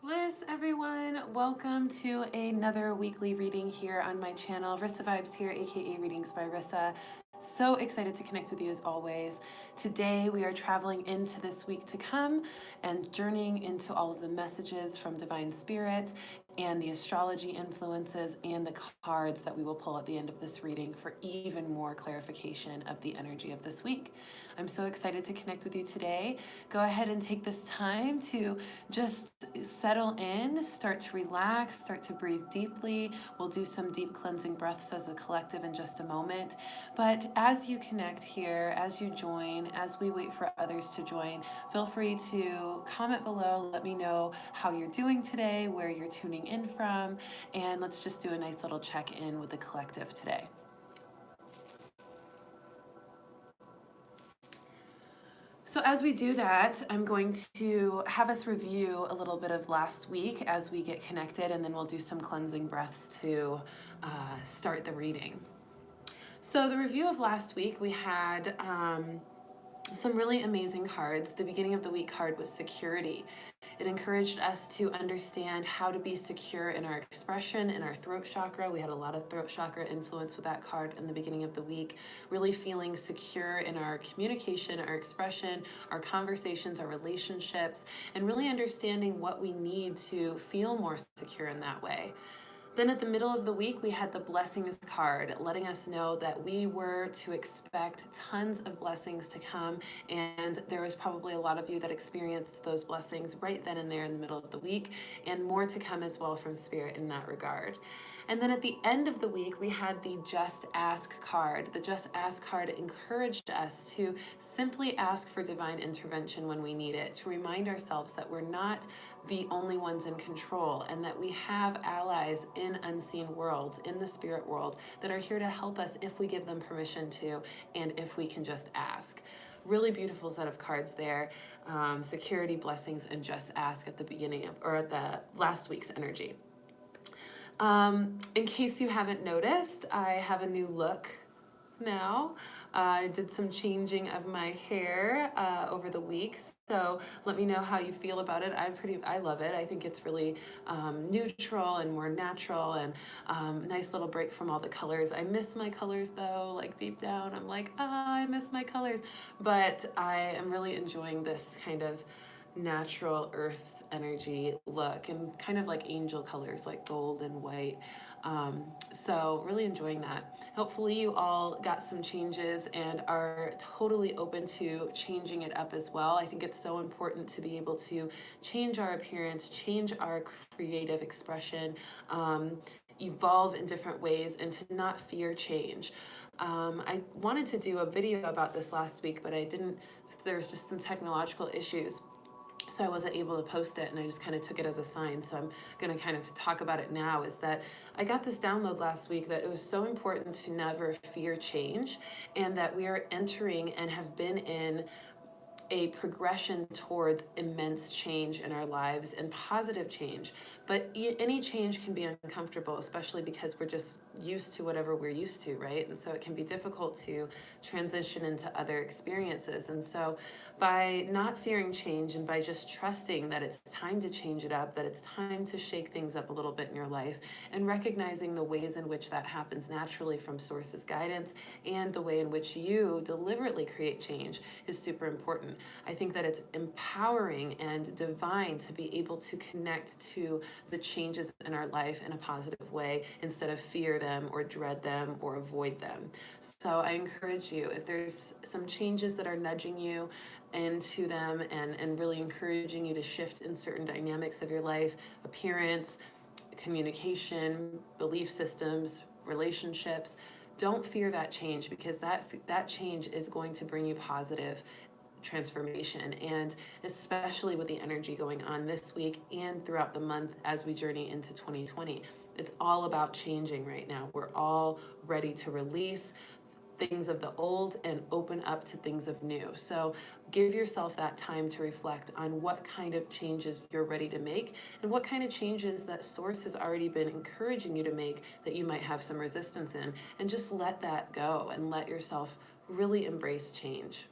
Bliss, everyone. Welcome to another weekly reading here on my channel. Rissa Vibes here, aka Readings by Rissa. So excited to connect with you as always. Today we are traveling into this week to come and journeying into all of the messages from Divine Spirit and the astrology influences and the cards that we will pull at the end of this reading for even more clarification of the energy of this week. I'm so excited to connect with you today. Go ahead and take this time to just settle in, start to relax, start to breathe deeply. We'll do some deep cleansing breaths as a collective in just a moment. But as you connect here, as you join, as we wait for others to join, feel free to comment below. Let me know how you're doing today, where you're tuning in from, and let's just do a nice little check-in with the collective today. So as we do that, I'm going to have us review a little bit of last week as we get connected, and then we'll do some cleansing breaths to start the reading. So the review of last week, we had some really amazing cards. The beginning of the week card was security. It encouraged us to understand how to be secure in our expression, in our throat chakra. We had a lot of throat chakra influence with that card in the beginning of the week. Really feeling secure in our communication, our expression, our conversations, our relationships, and really understanding what we need to feel more secure in that way. Then at the middle of the week, we had the blessings card, letting us know that we were to expect tons of blessings to come. And there was probably a lot of you that experienced those blessings right then and there in the middle of the week, and more to come as well from Spirit in that regard. And then at the end of the week, we had the Just Ask card. The Just Ask card encouraged us to simply ask for divine intervention when we need it, to remind ourselves that we're not the only ones in control, and that we have allies in unseen worlds, in the spirit world, that are here to help us if we give them permission to, and if we can just ask. Really beautiful set of cards there. Security, blessings, and Just Ask at the beginning of, or at the last week's energy. In case you haven't noticed, I have a new look now. I did some changing of my hair over the weeks, so let me know how you feel about it. I love it. I think it's really neutral and more natural, and nice little break from all the colors. I miss my colors though, like deep down I'm like, I miss my colors, but I am really enjoying this kind of natural earth energy look, and kind of like angel colors like gold and white. So really enjoying that. Hopefully you all got some changes and are totally open to changing it up as well. I think it's so important to be able to change our appearance, change our creative expression, evolve in different ways, and to not fear change. I wanted to do a video about this last week, but I didn't. There's just some technological issues, so I wasn't able to post it, and I just kind of took it as a sign. So I'm going to kind of talk about it now, is that I got this download last week that it was so important to never fear change, and that we are entering and have been in a progression towards immense change in our lives and positive change. But any change can be uncomfortable, especially because we're just used to whatever we're used to, right? And so it can be difficult to transition into other experiences. And so by not fearing change, and by just trusting that it's time to change it up, that it's time to shake things up a little bit in your life, and recognizing the ways in which that happens naturally from Source's guidance, and the way in which you deliberately create change, is super important. I think that it's empowering and divine to be able to connect to the changes in our life in a positive way, instead of fear them or dread them or avoid them. So I encourage you, if there's some changes that are nudging you into them, and really encouraging you to shift in certain dynamics of your life, appearance, communication, belief systems, relationships, don't fear that change, because that change is going to bring you positive transformation. And especially with the energy going on this week and throughout the month as we journey into 2020, it's all about changing right now. We're all ready to release things of the old and open up to things of new. So give yourself that time to reflect on what kind of changes you're ready to make, and what kind of changes that Source has already been encouraging you to make that you might have some resistance in, and just let that go and let yourself really embrace change.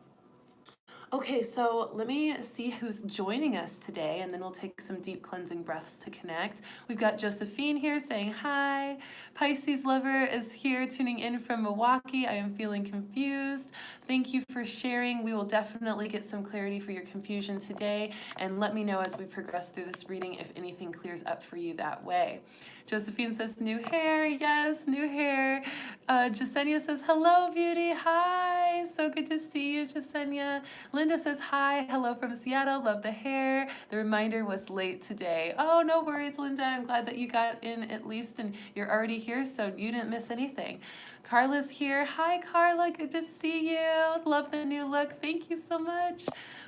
Okay, so let me see who's joining us today, and then we'll take some deep cleansing breaths to connect. We've got Josephine here saying hi. Pisces lover is here tuning in from Milwaukee. I am feeling confused. Thank you for sharing. We will definitely get some clarity for your confusion today, and let me know as we progress through this reading if anything clears up for you that way. Josephine says new hair. Yes, new hair. Jasenia says hello, beauty. Hi. So good to see you, Jasenia. Linda says hi, hello from Seattle, love the hair. The reminder was late today. Oh, no worries, Linda. I'm glad that you got in at least and you're already here, so you didn't miss anything. Carla's here. Hi, Carla. Good to see you. Love the new look. Thank you so much.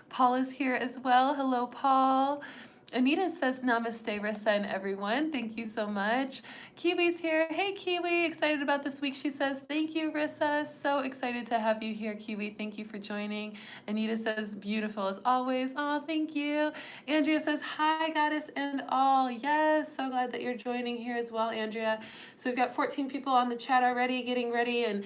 Paul is here as well. Hello, Paul. Anita says namaste, Rissa, and everyone. Thank you so much. Kiwi's here. Hey, Kiwi. Excited about this week, she says. Thank you, Rissa. So excited to have you here, Kiwi. Thank you for joining. Anita says beautiful as always. Oh, thank you. Andrea says hi, goddess and all. Yes, so glad that you're joining here as well, Andrea. So we've got 14 people on the chat already, getting ready and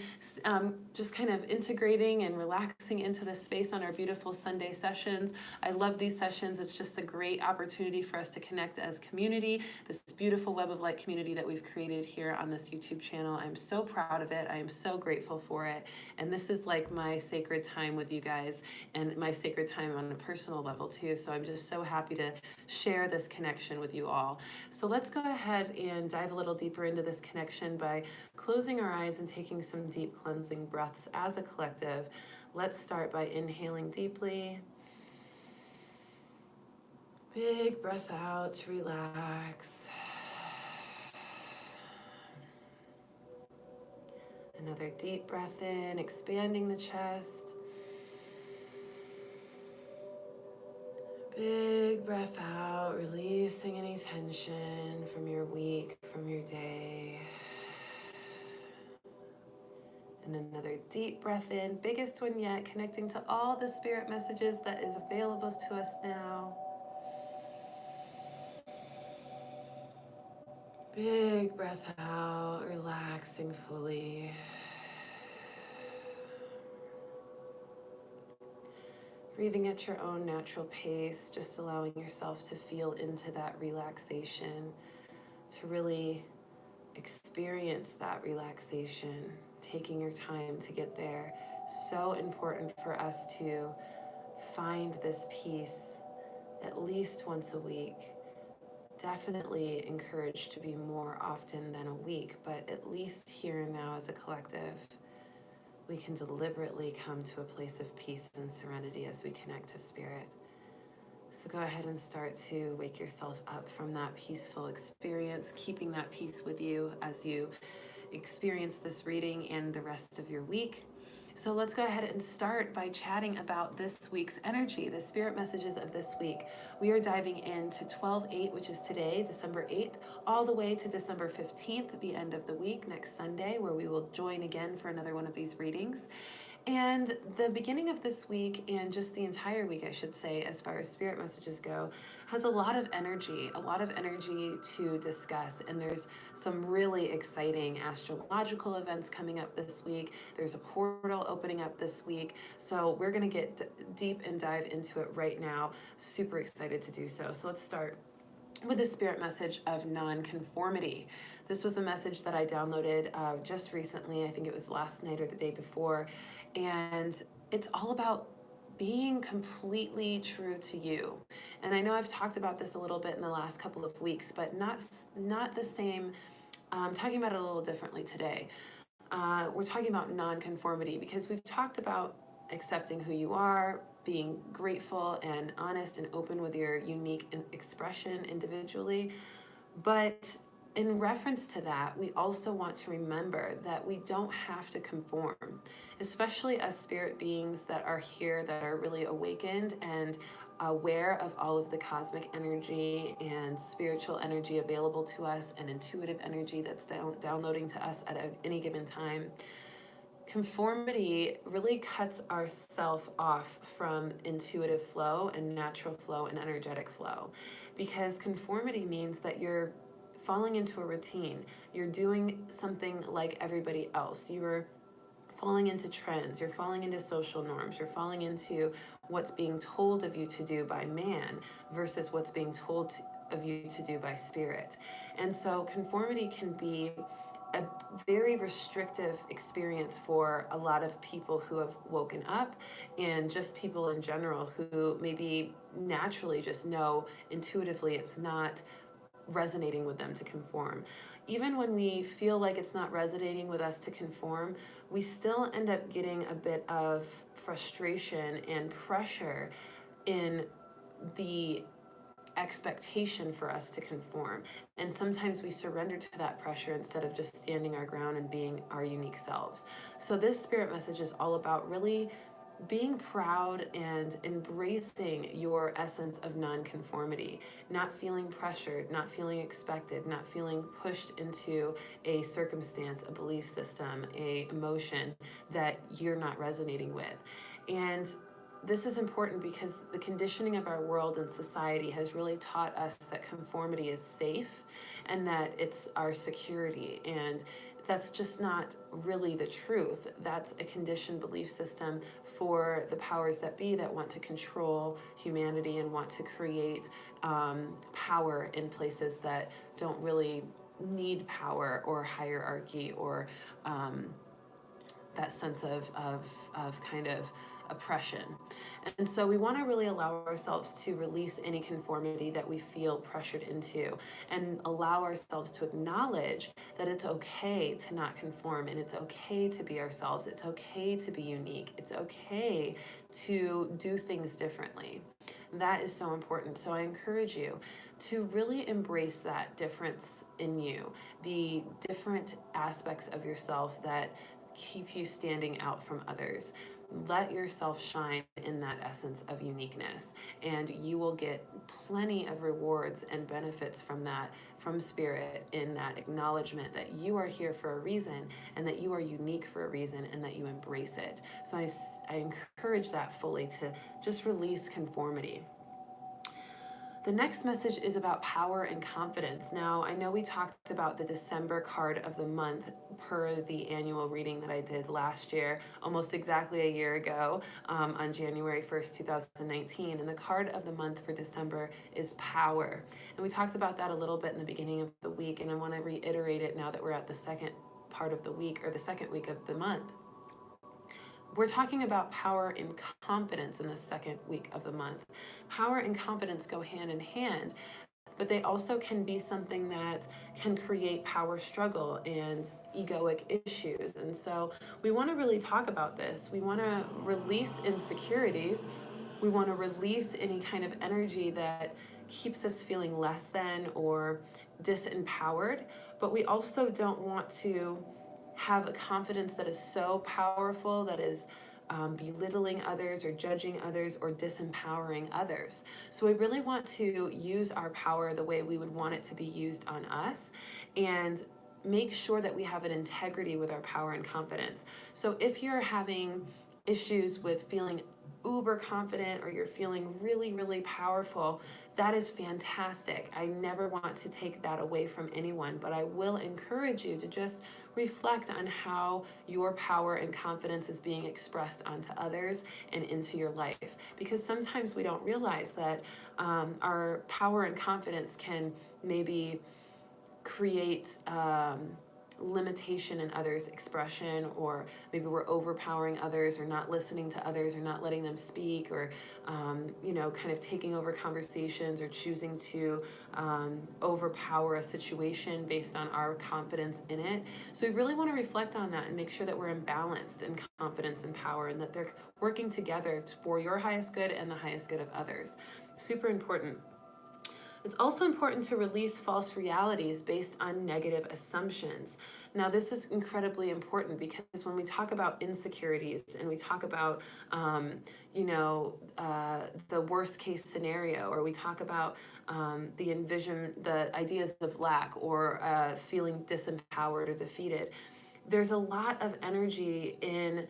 just kind of integrating and relaxing into this space on our beautiful Sunday sessions. I love these sessions. It's just a great opportunity for us to connect as community, this beautiful web of light community that we've created here on this YouTube channel. I'm so proud of it. I am so grateful for it. And this is like my sacred time with you guys and my sacred time on a personal level too. So I'm just so happy to share this connection with you all. So let's go ahead and dive a little deeper into this connection by closing our eyes and taking some deep cleansing breaths as a collective. Let's start by inhaling deeply. Big breath out to relax. Another deep breath in, expanding the chest. Big breath out, releasing any tension from your week, from your day. And another deep breath in, biggest one yet, connecting to all the spirit messages that is available to us now. Big breath out, relaxing fully. Breathing at your own natural pace, just allowing yourself to feel into that relaxation, to really experience that relaxation, taking your time to get there. So important for us to find this peace at least once a week. Definitely encouraged to be more often than a week, but at least here and now as a collective, we can deliberately come to a place of peace and serenity as we connect to spirit. So go ahead and start to wake yourself up from that peaceful experience, keeping that peace with you as you experience this reading and the rest of your week. So let's go ahead and start by chatting about this week's energy, the spirit messages of this week. We are diving into 12/8, which is today, December 8th, all the way to December 15th, at the end of the week, next Sunday, where we will join again for another one of these readings. And the beginning of this week, and just the entire week, I should say, as far as spirit messages go, has a lot of energy to discuss. And there's some really exciting astrological events coming up this week. There's a portal opening up this week. So we're going to get deep and dive into it right now. Super excited to do so. So let's start with the spirit message of nonconformity. This was a message that I downloaded just recently. I think it was last night or the day before. And it's all about being completely true to you. And I know I've talked about this a little bit in the last couple of weeks, but not the same. I'm talking about it a little differently today. We're talking about nonconformity because we've talked about accepting who you are, being grateful and honest and open with your unique expression individually. But in reference to that, we also want to remember that we don't have to conform, especially as spirit beings that are here, that are really awakened and aware of all of the cosmic energy and spiritual energy available to us and intuitive energy that's downloading to us at any given time. Conformity really cuts ourself off from intuitive flow and natural flow and energetic flow, because conformity means that you're falling into a routine. You're doing something like everybody else. You're falling into trends, you're falling into social norms, you're falling into what's being told of you to do by man versus what's being told of you to do by spirit. And so conformity can be a very restrictive experience for a lot of people who have woken up, and just people in general who maybe naturally just know intuitively it's not resonating with them to conform. Even when we feel like it's not resonating with us to conform, we still end up getting a bit of frustration and pressure in the expectation for us to conform. And sometimes we surrender to that pressure instead of just standing our ground and being our unique selves. So this spirit message is all about really being proud and embracing your essence of nonconformity, not feeling pressured, not feeling expected, not feeling pushed into a circumstance, a belief system, a emotion that you're not resonating with. And this is important because the conditioning of our world and society has really taught us that conformity is safe and that it's our security. And that's just not really the truth. That's a conditioned belief system for the powers that be that want to control humanity and want to create power in places that don't really need power or hierarchy or that sense of kind of oppression. And so we want to really allow ourselves to release any conformity that we feel pressured into and allow ourselves to acknowledge that it's okay to not conform, and it's okay to be ourselves. It's okay to be unique. It's okay to do things differently. That is so important. So I encourage you to really embrace that difference in you, the different aspects of yourself that keep you standing out from others. Let yourself shine in that essence of uniqueness, and you will get plenty of rewards and benefits from that, from spirit, in that acknowledgement that you are here for a reason and that you are unique for a reason and that you embrace it. So I encourage that fully, to just release conformity. The next message is about power and confidence. Now, I know we talked about the December card of the month per the annual reading that I did last year, almost exactly a year ago, on January 1st, 2019. And the card of the month for December is power. And we talked about that a little bit in the beginning of the week, and I want to reiterate it now that we're at the second part of the week, or the second week of the month. We're talking about power and confidence in the second week of the month. Power and confidence go hand in hand, but they also can be something that can create power struggle and egoic issues. And so we want to really talk about this. We want to release insecurities. We want to release any kind of energy that keeps us feeling less than or disempowered, but we also don't want to have a confidence that is so powerful that is belittling others or judging others or disempowering others. So we really want to use our power the way we would want it to be used on us, and make sure that we have an integrity with our power and confidence. So if you're having issues with feeling uber confident, or you're feeling really, really powerful, that is fantastic. I never want to take that away from anyone, but I will encourage you to just reflect on how your power and confidence is being expressed onto others and into your life. Because sometimes we don't realize that our power and confidence can maybe create limitation in others' expression, or maybe we're overpowering others, or not listening to others, or not letting them speak, or kind of taking over conversations, or choosing to overpower a situation based on our confidence in it. So we really want to reflect on that and make sure that we're imbalanced in confidence and power, and that they're working together for your highest good and the highest good of others. Super important. It's also important to release false realities based on negative assumptions. Now, this is incredibly important because when we talk about insecurities and we talk about, the worst case scenario, or we talk about the ideas of lack, or feeling disempowered or defeated, there's a lot of energy in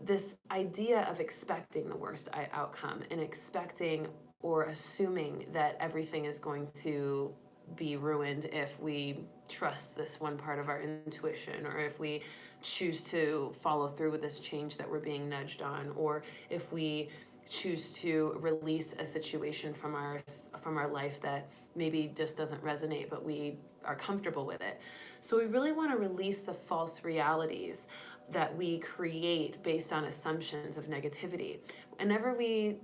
this idea of expecting the worst outcome and expecting or assuming that everything is going to be ruined if we trust this one part of our intuition, or if we choose to follow through with this change that we're being nudged on, or if we choose to release a situation from our life that maybe just doesn't resonate, but we are comfortable with it. So we really want to release the false realities that we create based on assumptions of negativity. Whenever we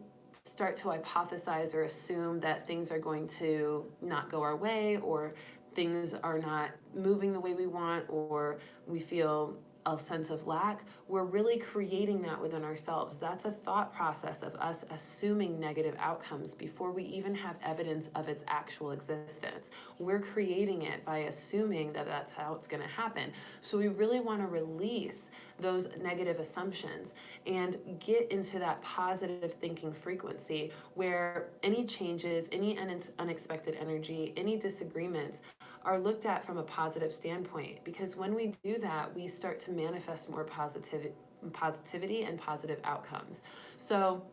start to hypothesize or assume that things are going to not go our way, or things are not moving the way we want, or we feel a sense of lack, we're really creating that within ourselves. That's a thought process of us assuming negative outcomes before we even have evidence of its actual existence. We're creating it by assuming that that's how it's going to happen. So we really want to release those negative assumptions and get into that positive thinking frequency where any changes, any unexpected energy, any disagreements are looked at from a positive standpoint. Because when we do that, we start to manifest more positivity and positive outcomes. So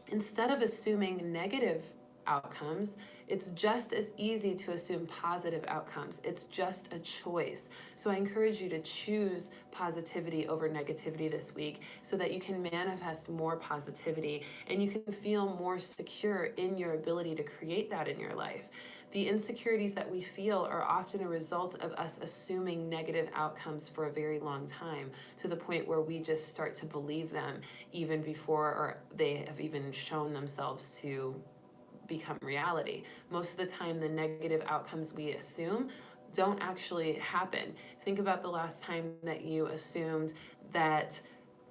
instead of assuming negative outcomes, it's just as easy to assume positive outcomes. It's just a choice. So I encourage you to choose positivity over negativity this week so that you can manifest more positivity and you can feel more secure in your ability to create that in your life. The insecurities that we feel are often a result of us assuming negative outcomes for a very long time, to the point where we just start to believe them even before or they have even shown themselves to become reality. Most of the time, the negative outcomes we assume don't actually happen. Think about the last time that you assumed that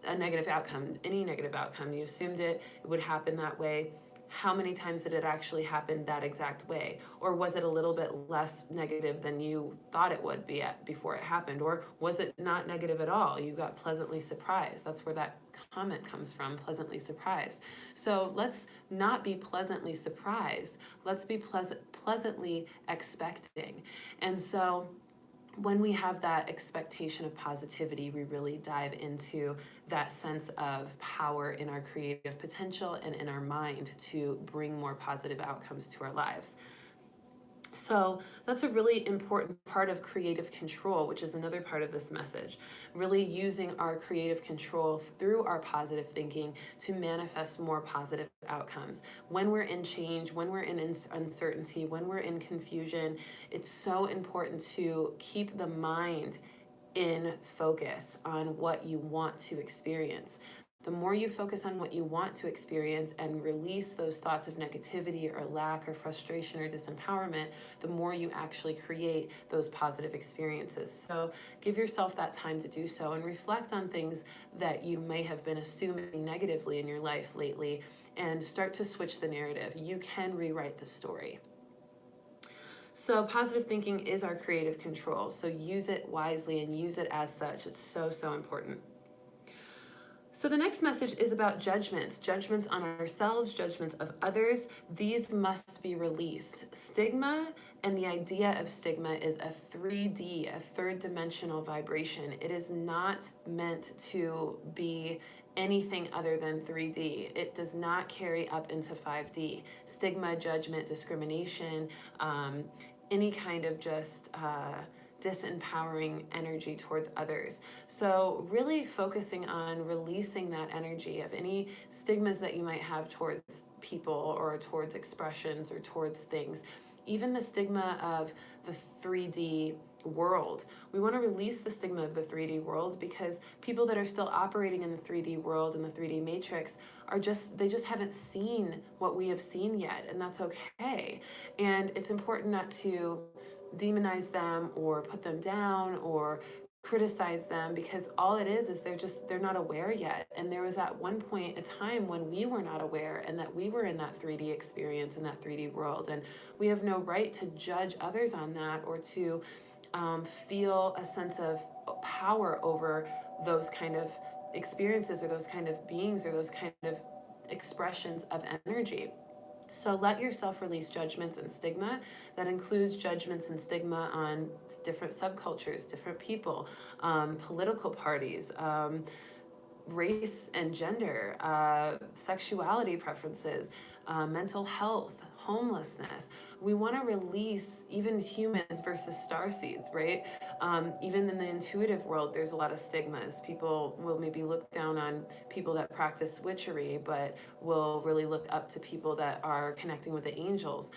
a negative outcome, any negative outcome, you assumed it would happen that way. How many times did it actually happen that exact way? Or was it a little bit less negative than you thought it would be before it happened? Or was it not negative at all? You got pleasantly surprised. That's where that comment comes from, pleasantly surprised. So let's not be pleasantly surprised. Let's be pleasantly expecting. And so when we have that expectation of positivity, we really dive into that sense of power in our creative potential and in our mind to bring more positive outcomes to our lives. So that's a really important part of creative control, which is another part of this message. Really using our creative control through our positive thinking to manifest more positive outcomes. When we're in change, when we're in uncertainty, when we're in confusion, it's so important to keep the mind in focus on what you want to experience. The more you focus on what you want to experience and release those thoughts of negativity or lack or frustration or disempowerment, the more you actually create those positive experiences. So give yourself that time to do so and reflect on things that you may have been assuming negatively in your life lately and start to switch the narrative. You can rewrite the story. So positive thinking is our creative control. So use it wisely and use it as such. It's so, so important. So the next message is about judgments on ourselves, judgments of others. These must be released. Stigma and the idea of stigma is a 3D, a third dimensional vibration. It is not meant to be anything other than 3D. It does not carry up into 5D. Stigma, judgment, discrimination, any kind of just disempowering energy towards others. So really focusing on releasing that energy of any stigmas that you might have towards people or towards expressions or towards things. Even the stigma of the 3D world. We want to release the stigma of the 3D world because people that are still operating in the 3D world and the 3D matrix they just haven't seen what we have seen yet, and that's okay. And it's important not to demonize them or put them down or criticize them, because all it is they're not aware yet. And there was at one point a time when we were not aware and that we were in that 3D experience, in that 3D world, and we have no right to judge others on that or to feel a sense of power over those kind of experiences or those kind of beings or those kind of expressions of energy. So let yourself release judgments and stigma. That includes judgments and stigma on different subcultures, different people, political parties, race and gender, sexuality preferences, mental health, homelessness. We want to release even humans versus starseeds, right? Even in the intuitive world, there's a lot of stigmas. People will maybe look down on people that practice witchery, but will really look up to people that are connecting with the angels.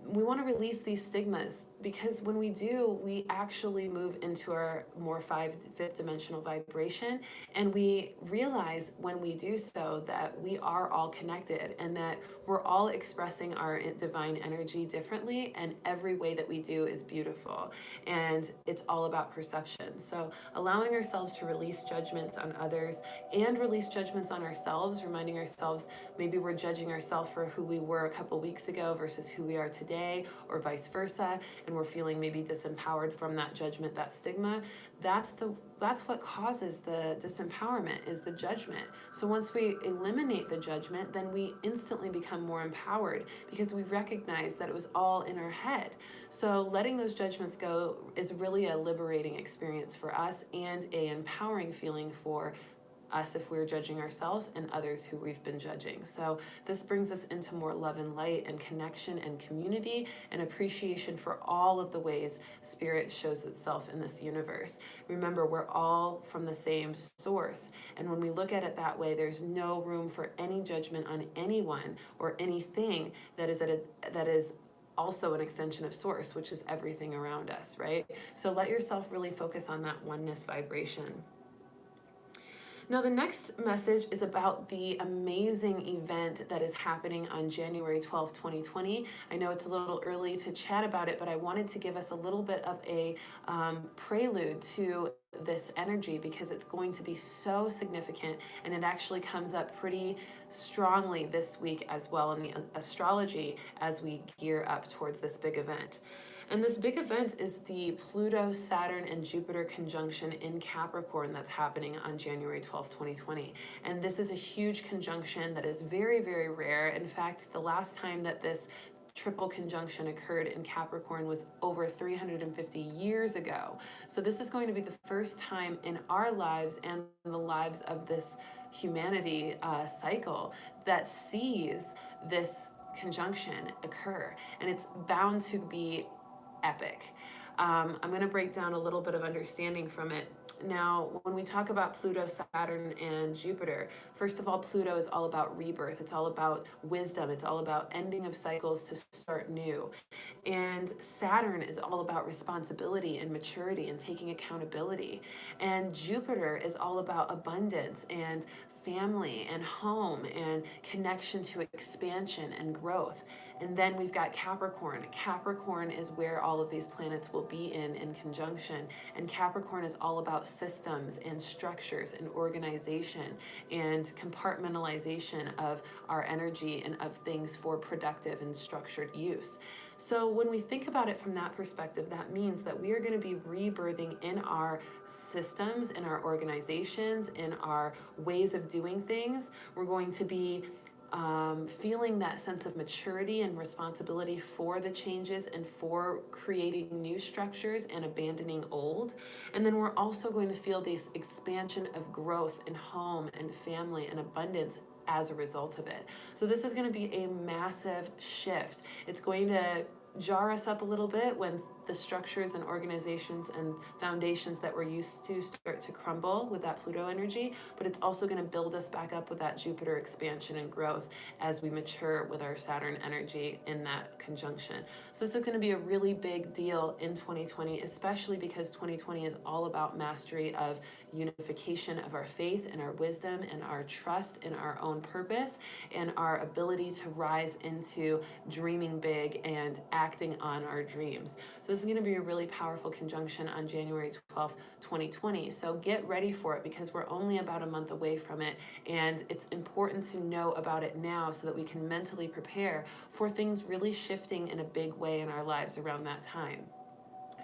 We want to release these stigmas, because when we do, we actually move into our more fifth dimensional vibration, and we realize when we do so that we are all connected and that we're all expressing our divine energy differently, and every way that we do is beautiful, and it's all about perception. So allowing ourselves to release judgments on others and release judgments on ourselves, reminding ourselves maybe we're judging ourselves for who we were a couple weeks ago versus who we are today, or vice versa, and we're feeling maybe disempowered from that judgment, that stigma. That's what causes the disempowerment, is the judgment. So once we eliminate the judgment, then we instantly become more empowered, because we recognize that it was all in our head. So letting those judgments go is really a liberating experience for us, and an empowering feeling for us if we're judging ourselves and others who we've been judging. So this brings us into more love and light and connection and community and appreciation for all of the ways spirit shows itself in this universe. Remember, we're all from the same source, and when we look at it that way, there's no room for any judgment on anyone or anything that is also an extension of source, which is everything around us, right? So let yourself really focus on that oneness vibration. Now, the next message is about the amazing event that is happening on January 12th, 2020. I know it's a little early to chat about it, but I wanted to give us a little bit of a prelude to this energy, because it's going to be so significant, and it actually comes up pretty strongly this week as well in the astrology as we gear up towards this big event. And this big event is the Pluto, Saturn, and Jupiter conjunction in Capricorn that's happening on January 12th, 2020. And this is a huge conjunction that is very, very rare. In fact, the last time that this triple conjunction occurred in Capricorn was over 350 years ago. So this is going to be the first time in our lives and the lives of this humanity cycle that sees this conjunction occur. And it's bound to be epic. I'm going to break down a little bit of understanding from it. Now, when we talk about Pluto, Saturn, and Jupiter, first of all, Pluto is all about rebirth. It's all about wisdom. It's all about ending of cycles to start new. And Saturn is all about responsibility and maturity and taking accountability. And Jupiter is all about abundance and family and home and connection to expansion and growth. And then we've got Capricorn. Capricorn is where all of these planets will be in conjunction. And Capricorn is all about systems and structures and organization and compartmentalization of our energy and of things for productive and structured use. So when we think about it from that perspective, that means that we are going to be rebirthing in our systems, in our organizations, in our ways of doing things. We're going to be feeling that sense of maturity and responsibility for the changes and for creating new structures and abandoning old. And then we're also going to feel this expansion of growth in home and family and abundance as a result of it. So this is going to be a massive shift. It's going to jar us up a little bit when the structures and organizations and foundations that we're used to start to crumble with that Pluto energy, but it's also going to build us back up with that Jupiter expansion and growth as we mature with our Saturn energy in that conjunction. So this is going to be a really big deal in 2020, especially because 2020 is all about mastery of unification of our faith and our wisdom and our trust in our own purpose and our ability to rise into dreaming big and acting on our dreams. So this is going to be a really powerful conjunction on January 12th, 2020. So get ready for it, because we're only about a month away from it, and it's important to know about it now so that we can mentally prepare for things really shifting in a big way in our lives around that time.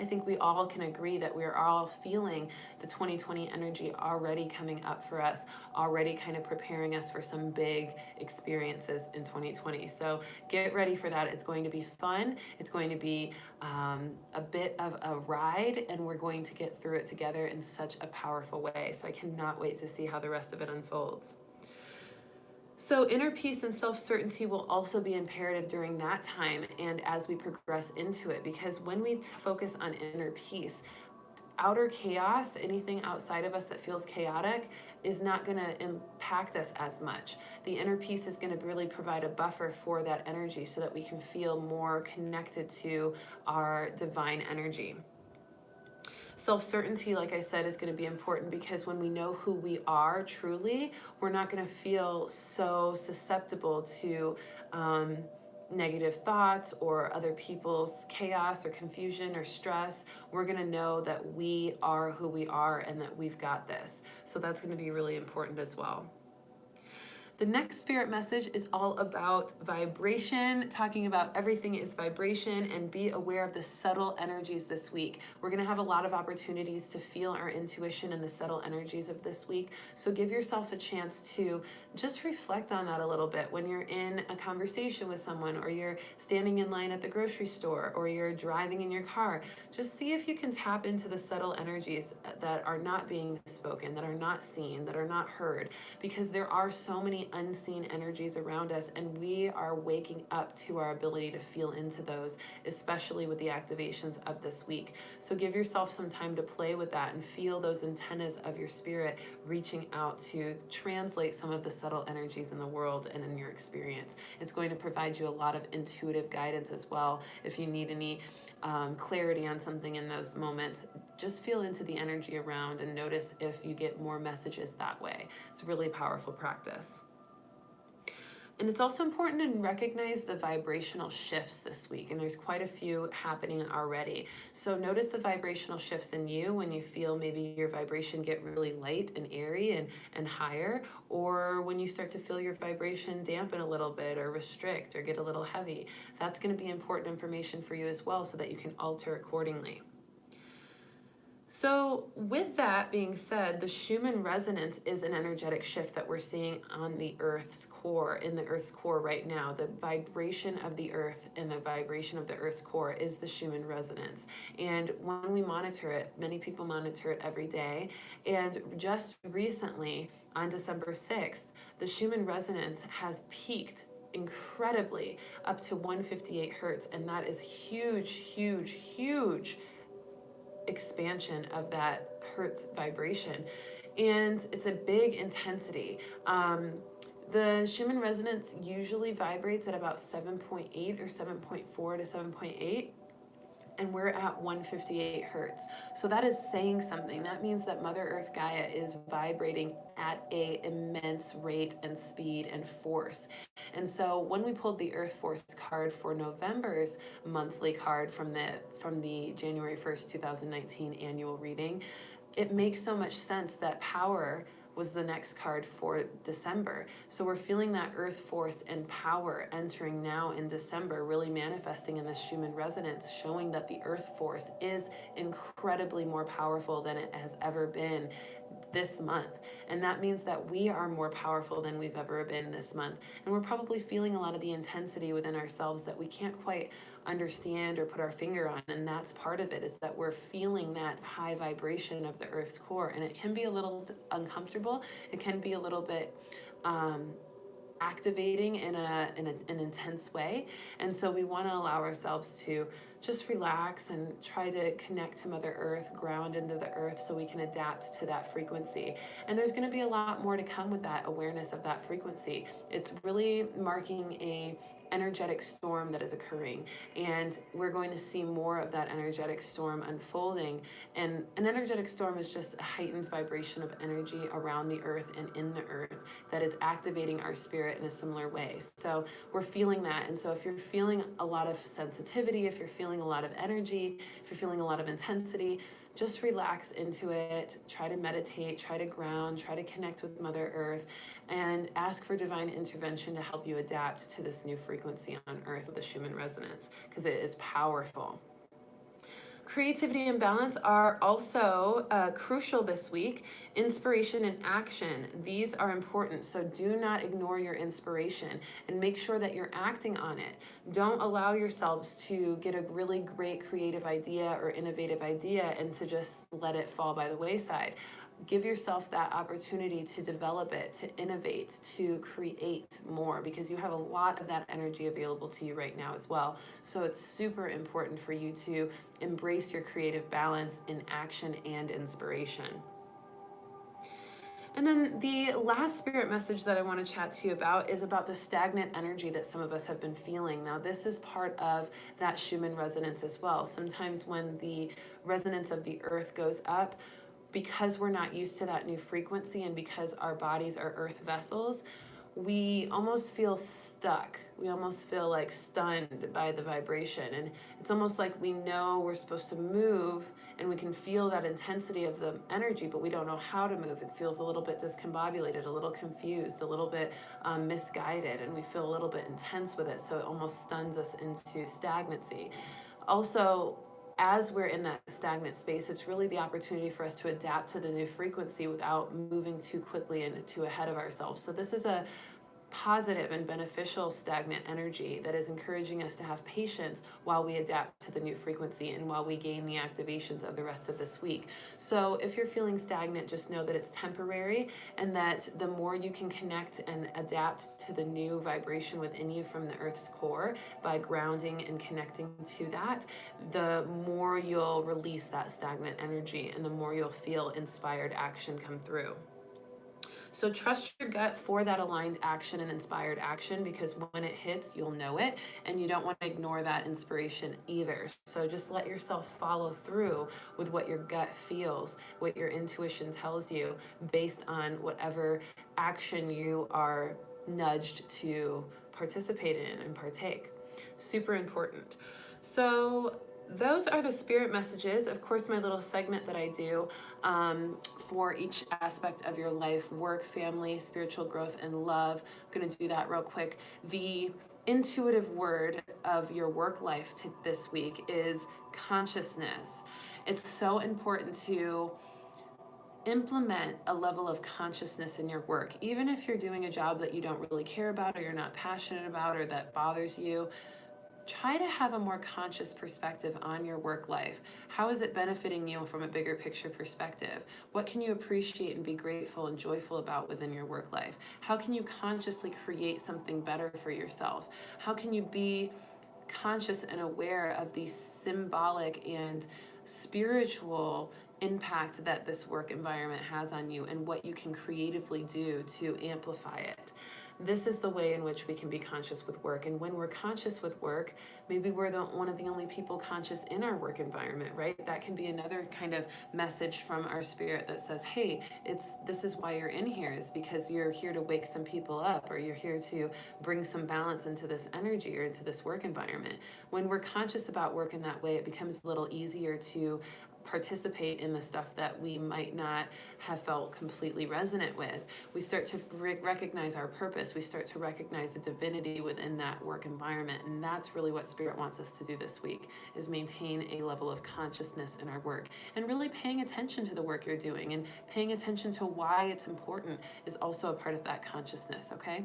I think we all can agree that we're all feeling the 2020 energy already coming up for us, already kind of preparing us for some big experiences in 2020. So get ready for that. It's going to be fun. It's going to be a bit of a ride, and we're going to get through it together in such a powerful way. So I cannot wait to see how the rest of it unfolds. So, inner peace and self certainty will also be imperative during that time and as we progress into it, because when we focus on inner peace, outer chaos, anything outside of us that feels chaotic, is not going to impact us as much. The inner peace is going to really provide a buffer for that energy so that we can feel more connected to our divine energy. Self-certainty, like I said, is going to be important because when we know who we are truly, we're not going to feel so susceptible to negative thoughts or other people's chaos or confusion or stress. We're going to know that we are who we are and that we've got this. So that's going to be really important as well. The next spirit message is all about vibration, talking about everything is vibration, and be aware of the subtle energies this week. We're going to have a lot of opportunities to feel our intuition and the subtle energies of this week. So give yourself a chance to just reflect on that a little bit when you're in a conversation with someone, or you're standing in line at the grocery store, or you're driving in your car. Just see if you can tap into the subtle energies that are not being spoken, that are not seen, that are not heard, because there are so many unseen energies around us, and we are waking up to our ability to feel into those, especially with the activations of this week. So give yourself some time to play with that and feel those antennas of your spirit reaching out to translate some of the subtle energies in the world and in your experience. It's going to provide you a lot of intuitive guidance as well. If you need any clarity on something in those moments, just feel into the energy around and notice if you get more messages that way. It's a really powerful practice. And it's also important to recognize the vibrational shifts this week, and there's quite a few happening already. So notice the vibrational shifts in you when you feel maybe your vibration get really light and airy and higher, or when you start to feel your vibration dampen a little bit or restrict or get a little heavy. That's going to be important information for you as well, so that you can alter accordingly. So with that being said, the Schumann resonance is an energetic shift that we're seeing on the Earth's core, in the Earth's core right now. The vibration of the Earth and the vibration of the Earth's core is the Schumann resonance. And when we monitor it, many people monitor it every day. And just recently, on December 6th, the Schumann resonance has peaked incredibly up to 158 hertz. And that is huge, huge, huge expansion of that hertz vibration, and it's a big intensity. The Schumann resonance usually vibrates at about 7.8 or 7.4 to 7.8, and we're at 158 hertz. So that is saying something. That means that Mother Earth Gaia is vibrating at an immense rate and speed and force. And so when we pulled the Earth Force card for November's monthly card from the January 1st, 2019 annual reading, it makes so much sense that power was the next card for December. So we're feeling that earth force and power entering now in December, really manifesting in this Schumann resonance, showing that the earth force is incredibly more powerful than it has ever been this month. And that means that we are more powerful than we've ever been this month. And we're probably feeling a lot of the intensity within ourselves that we can't quite understand or put our finger on. And that's part of it, is that we're feeling that high vibration of the earth's core. And it can be a little uncomfortable. It can be a little bit activating in an intense way. And so we want to allow ourselves to just relax and try to connect to Mother Earth, ground into the earth, so we can adapt to that frequency. And there's going to be a lot more to come with that awareness of that frequency. It's really marking a energetic storm that is occurring, and we're going to see more of that energetic storm unfolding. And an energetic storm is just a heightened vibration of energy around the earth and in the earth that is activating our spirit in a similar way. So we're feeling that. And so if you're feeling a lot of sensitivity, if you're feeling a lot of energy, if you're feeling a lot of intensity, just relax into it. Try to meditate, try to ground, try to connect with Mother Earth, and ask for divine intervention to help you adapt to this new frequency on Earth with the Schumann resonance, because it is powerful. Creativity and balance are also crucial this week. Inspiration and action, these are important. So do not ignore your inspiration and make sure that you're acting on it. Don't allow yourselves to get a really great creative idea or innovative idea and to just let it fall by the wayside. give yourself that opportunity to develop it, to innovate, to create more, because you have a lot of that energy available to you right now as well. So it's super important for you to embrace your creative balance in action and inspiration. And then the last spirit message that I want to chat to you about is about the stagnant energy that some of us have been feeling. Now, this is part of that Schumann resonance as well. Sometimes when the resonance of the earth goes up, because we're not used to that new frequency and because our bodies are earth vessels, we almost feel stuck. We almost feel like stunned by the vibration. And it's almost like we know we're supposed to move and we can feel that intensity of the energy, but we don't know how to move. It feels a little bit discombobulated, a little confused, a little bit misguided, and we feel a little bit intense with it. So it almost stuns us into stagnancy. Also, as we're in that stagnant space, it's really the opportunity for us to adapt to the new frequency without moving too quickly and too ahead of ourselves. So this is a positive and beneficial stagnant energy that is encouraging us to have patience while we adapt to the new frequency and while we gain the activations of the rest of this week. So if you're feeling stagnant, just know that it's temporary, and that the more you can connect and adapt to the new vibration within you from the earth's core by grounding and connecting to that, the more you'll release that stagnant energy and the more you'll feel inspired action come through. So trust your gut for that aligned action and inspired action, because when it hits, you'll know it, and you don't want to ignore that inspiration either. So just let yourself follow through with what your gut feels, what your intuition tells you, based on whatever action you are nudged to participate in and partake. Super important. So those are the spirit messages. Of course, my little segment that I do for each aspect of your life: work, family, spiritual growth, and love. I'm going to do that real quick. The intuitive word of your work life this week is consciousness. It's so important to implement a level of consciousness in your work. Even if you're doing a job that you don't really care about, or you're not passionate about, or that bothers you, try to have a more conscious perspective on your work life. How is it benefiting you from a bigger picture perspective? What can you appreciate and be grateful and joyful about within your work life? How can you consciously create something better for yourself? How can you be conscious and aware of the symbolic and spiritual impact that this work environment has on you, and what you can creatively do to amplify it? This is the way in which we can be conscious with work. And when we're conscious with work, maybe we're one of the only people conscious in our work environment, right? That can be another kind of message from our spirit that says, hey, this is why you're in here, is because you're here to wake some people up, or you're here to bring some balance into this energy or into this work environment. When we're conscious about work in that way, it becomes a little easier to participate in the stuff that we might not have felt completely resonant with. We start to recognize our purpose. We start to recognize the divinity within that work environment. And that's really what Spirit wants us to do this week, is maintain a level of consciousness in our work, and really paying attention to the work you're doing and paying attention to why it's important is also a part of that consciousness, okay?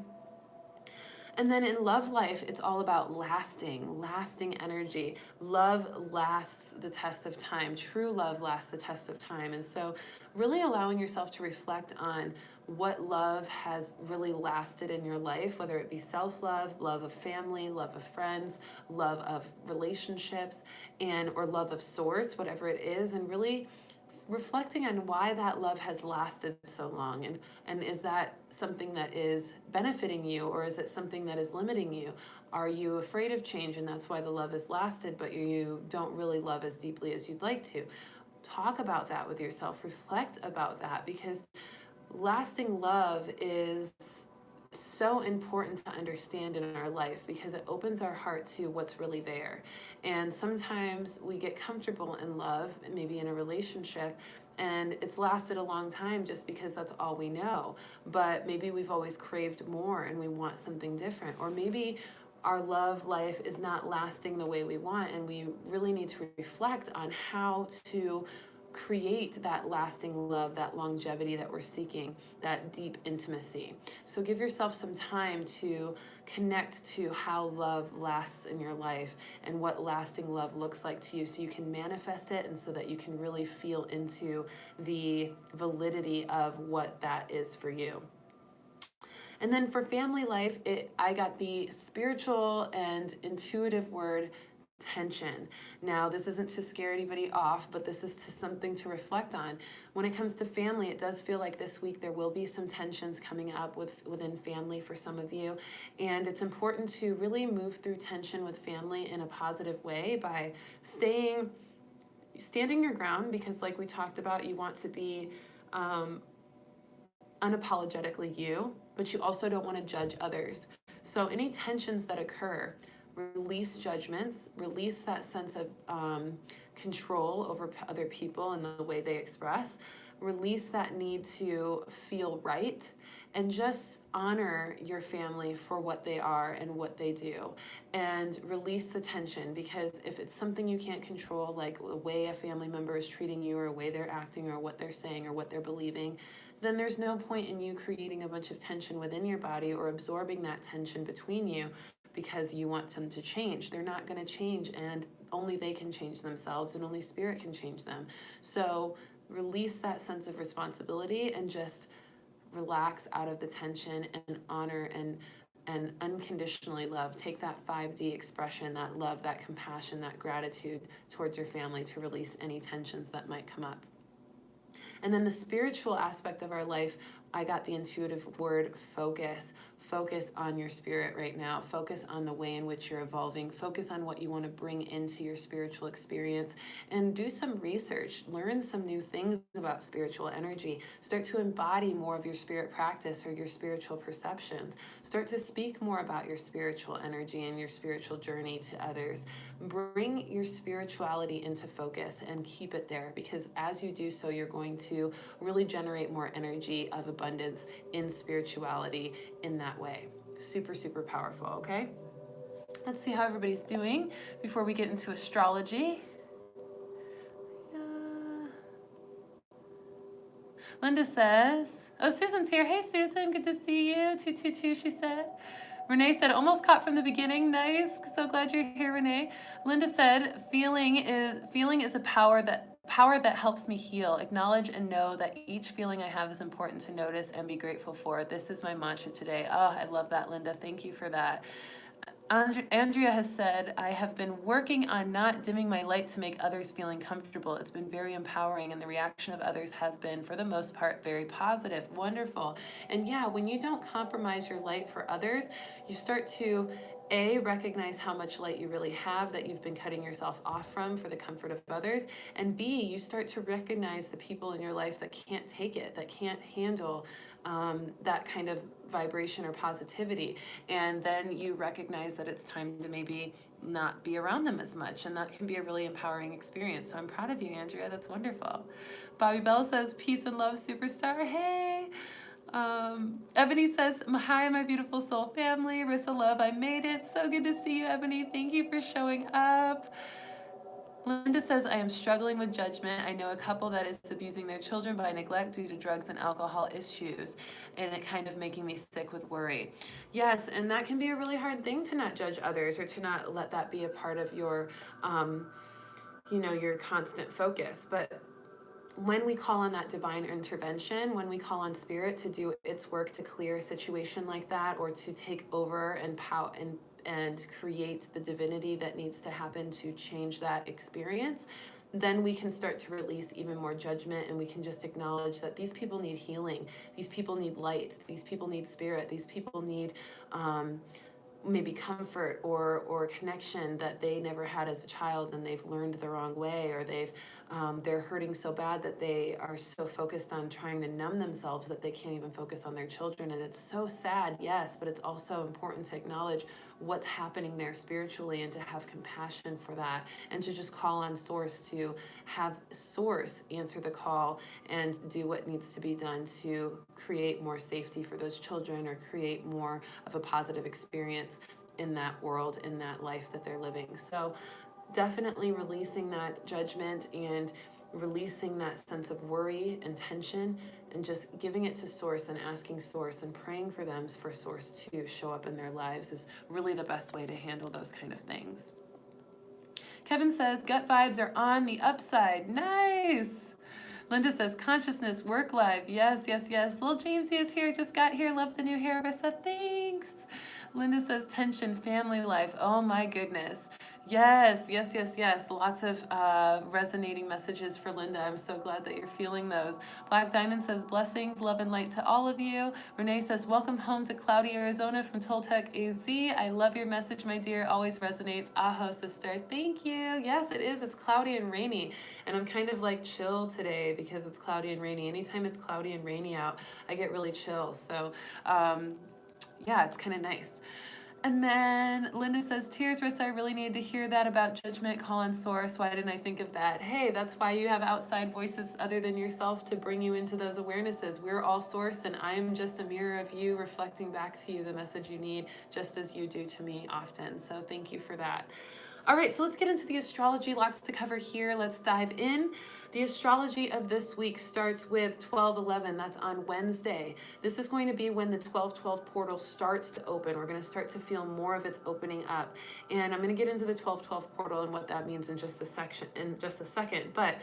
And then in love life, it's all about lasting energy. Love lasts the test of time. True love lasts the test of time. And so really allowing yourself to reflect on what love has really lasted in your life, whether it be self-love, love of family, love of friends, love of relationships, or love of source, whatever it is, and really reflecting on why that love has lasted so long, and is that something that is benefiting you, or is it something that is limiting you? Are you afraid of change and that's why the love has lasted, but you don't really love as deeply as you'd like to? Talk about that with yourself, reflect about that, because lasting love is so important to understand in our life, because it opens our heart to what's really there. And sometimes we get comfortable in love, maybe in a relationship, and it's lasted a long time just because that's all we know. But maybe we've always craved more and we want something different. Or maybe our love life is not lasting the way we want, and we really need to reflect on how to create that lasting love, that longevity that we're seeking, that deep intimacy. So give yourself some time to connect to how love lasts in your life and what lasting love looks like to you, so you can manifest it and so that you can really feel into the validity of what that is for you. And then for family life, I got the spiritual and intuitive word tension. Now, this isn't to scare anybody off, but this is to something to reflect on. When it comes to family, it does feel like this week there will be some tensions coming up within family for some of you. And it's important to really move through tension with family in a positive way by standing your ground, because like we talked about, you want to be unapologetically you, but you also don't want to judge others. So any tensions that occur, release judgments, release that sense of control over other people and the way they express, release that need to feel right, and just honor your family for what they are and what they do, and release the tension. Because if it's something you can't control, like the way a family member is treating you or the way they're acting or what they're saying or what they're believing, then there's no point in you creating a bunch of tension within your body or absorbing that tension between you because you want them to change. They're not going to change, and only they can change themselves, and only spirit can change them. So release that sense of responsibility and just relax out of the tension and honor and unconditionally love. Take that 5D expression, that love, that compassion, that gratitude towards your family to release any tensions that might come up. And then the spiritual aspect of our life, I got the intuitive word focus. Focus on your spirit right now. Focus on the way in which you're evolving. Focus on what you want to bring into your spiritual experience, and do some research. Learn some new things about spiritual energy. Start to embody more of your spirit practice or your spiritual perceptions. Start to speak more about your spiritual energy and your spiritual journey to others. Bring your spirituality into focus and keep it there, because as you do so, you're going to really generate more energy of abundance in spirituality in that way. Super, super powerful, okay? Let's see how everybody's doing before we get into astrology. Linda says, oh, Susan's here. Hey, Susan, good to see you. 222, she said. Renee said, almost caught from the beginning. Nice. So glad you're here, Renee. Linda said, feeling is a power that helps me heal. Acknowledge and know that each feeling I have is important to notice and be grateful for. This is my mantra today. Oh, I love that, Linda. Thank you for that. Andrea has said, I have been working on not dimming my light to make others feeling comfortable. It's been very empowering, and the reaction of others has been, for the most part, very positive. Wonderful. And yeah, when you don't compromise your light for others, you start to recognize how much light you really have that you've been cutting yourself off from for the comfort of others, and B, you start to recognize the people in your life that can't take it, that can't handle that kind of vibration or positivity, and then you recognize that it's time to maybe not be around them as much, and that can be a really empowering experience. So I'm proud of you, Andrea. That's wonderful. Bobby Bell says, peace and love, superstar. Hey. Ebony says, hi, my beautiful soul family. Rissa love, I made it. So good to see you, Ebony. Thank you for showing up. Linda says, I am struggling with judgment. I know a couple that is abusing their children by neglect due to drugs and alcohol issues, and it kind of making me sick with worry. Yes, and that can be a really hard thing, to not judge others or to not let that be a part of your, your constant focus. But when we call on that divine intervention, when we call on spirit to do its work to clear a situation like that, or to take over and create the divinity that needs to happen to change that experience, then we can start to release even more judgment, and we can just acknowledge that these people need healing, these people need light, these people need spirit, these people need maybe comfort or connection that they never had as a child, and they've learned the wrong way, or they're hurting so bad that they are so focused on trying to numb themselves that they can't even focus on their children. And it's so sad, yes, but it's also important to acknowledge what's happening there spiritually, and to have compassion for that, and to just call on source, to have source answer the call and do what needs to be done to create more safety for those children, or create more of a positive experience in that world, in that life that they're living. So definitely releasing that judgment and releasing that sense of worry and tension and just giving it to Source and asking Source and praying for them for Source to show up in their lives is really the best way to handle those kind of things. Kevin says, gut vibes are on the upside. Nice. Linda says, consciousness, work life. Yes, yes, yes. Little Jamesy is here, just got here. Love the new hair, Rissa. Thanks. Linda says, tension, family life. Oh my goodness. Yes, yes, yes, yes. Lots of resonating messages for Linda. I'm so glad that you're feeling those. Black Diamond says, blessings, love and light to all of you. Renee says, welcome home to cloudy Arizona from Toltec AZ. I love your message, my dear. Always resonates. Aho, sister. Thank you. Yes, it is. It's cloudy and rainy. And I'm kind of like chill today because it's cloudy and rainy. Anytime it's cloudy and rainy out, I get really chill. So, yeah, it's kind of nice. And then Linda says, tears, Rissa, I really needed to hear that about judgment, call on Source. Why didn't I think of that? Hey, that's why you have outside voices other than yourself to bring you into those awarenesses. We're all Source, and I'm just a mirror of you reflecting back to you the message you need, just as you do to me often. So thank you for that. All right, so let's get into the astrology. Lots to cover here. Let's dive in. The astrology of this week starts with 12/11. That's on Wednesday. This is going to be when the 12/12 portal starts to open. We're going to start to feel more of its opening up. And I'm going to get into the 12/12 portal and what that means in just a second. But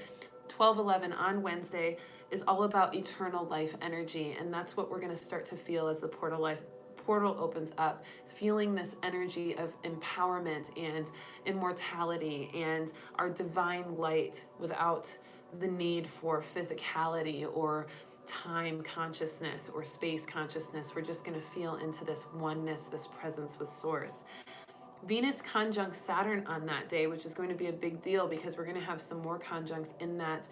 12/11 on Wednesday is all about eternal life energy, and that's what we're going to start to feel as the portal opens up, feeling this energy of empowerment and immortality and our divine light without the need for physicality or time consciousness or space consciousness. We're just going to feel into this oneness, this presence with Source. Venus conjunct Saturn on that day, which is going to be a big deal because we're going to have some more conjuncts in that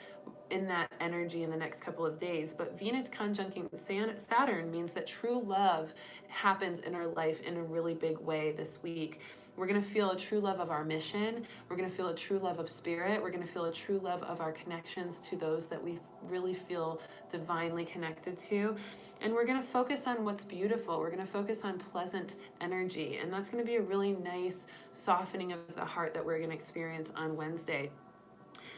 energy in the next couple of days. But Venus conjuncting Saturn means that true love happens in our life in a really big way this week. We're going to feel a true love of our mission. We're going to feel a true love of spirit. We're going to feel a true love of our connections to those that we really feel divinely connected to. And we're going to focus on what's beautiful. We're going to focus on pleasant energy. And that's going to be a really nice softening of the heart that we're going to experience on Wednesday.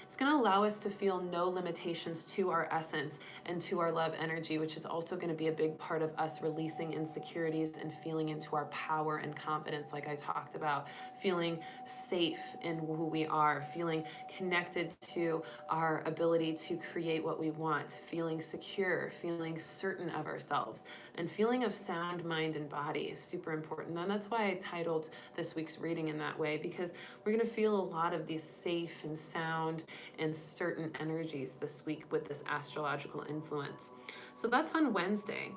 It's going to allow us to feel no limitations to our essence and to our love energy, which is also going to be a big part of us releasing insecurities and feeling into our power and confidence, like I talked about, feeling safe in who we are, feeling connected to our ability to create what we want, feeling secure, feeling certain of ourselves, and feeling of sound mind and body is super important. And that's why I titled this week's reading in that way, because we're going to feel a lot of these safe and sound and certain energies this week with this astrological influence. So that's on Wednesday.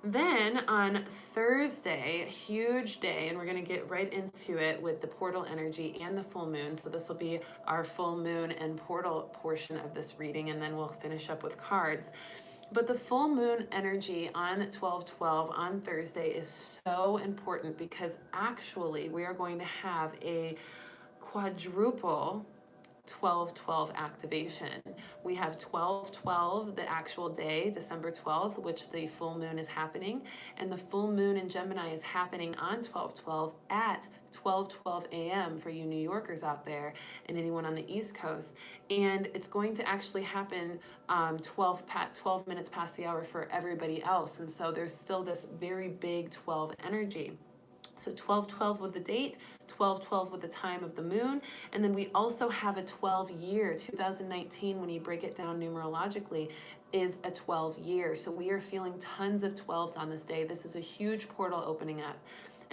Then on Thursday, a huge day, and we're going to get right into it with the portal energy and the full moon. So this will be our full moon and portal portion of this reading, and then we'll finish up with cards. But the full moon energy on 12/12 on Thursday is so important because actually we are going to have a quadruple 12/12 activation. We have 12/12, the actual day, December 12th, which the full moon is happening, and the full moon in Gemini is happening on 12/12 at 12:12 a.m. for you New Yorkers out there and anyone on the East Coast. And it's going to actually happen 12 minutes past the hour for everybody else. And so there's still this very big 12 energy. So 12/12 with the date, 12/12 with the time of the moon, and then we also have a 12 year, 2019, when you break it down numerologically, is a 12 year. So we are feeling tons of 12s on this day. This is a huge portal opening up.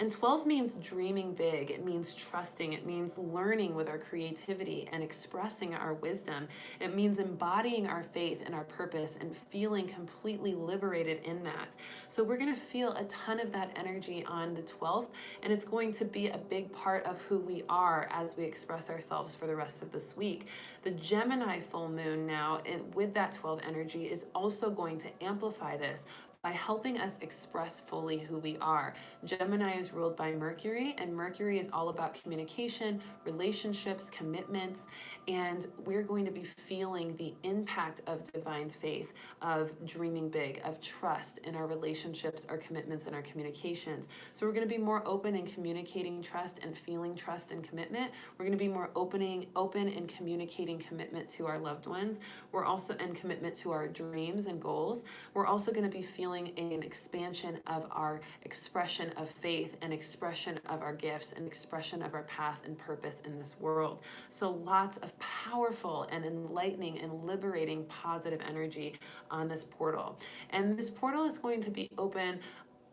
And 12 means dreaming big. It means trusting. It means learning with our creativity and expressing our wisdom. It means embodying our faith and our purpose and feeling completely liberated in that. So we're going to feel a ton of that energy on the 12th, and it's going to be a big part of who we are as we express ourselves for the rest of this week. The Gemini full moon now, with that 12 energy, is also going to amplify this. by helping us express fully who we are. Gemini is ruled by Mercury, and Mercury is all about communication, relationships, commitments, and we're going to be feeling the impact of divine faith, of dreaming big, of trust in our relationships, our commitments, and our communications. So we're going to be more open in communicating trust and feeling trust and commitment. We're going to be more open in communicating commitment to our loved ones. We're also in commitment to our dreams and goals. We're also going to be feeling an expansion of our expression of faith and expression of our gifts and expression of our path and purpose in this world. So lots of powerful and enlightening and liberating positive energy on this portal. And this portal is going to be open,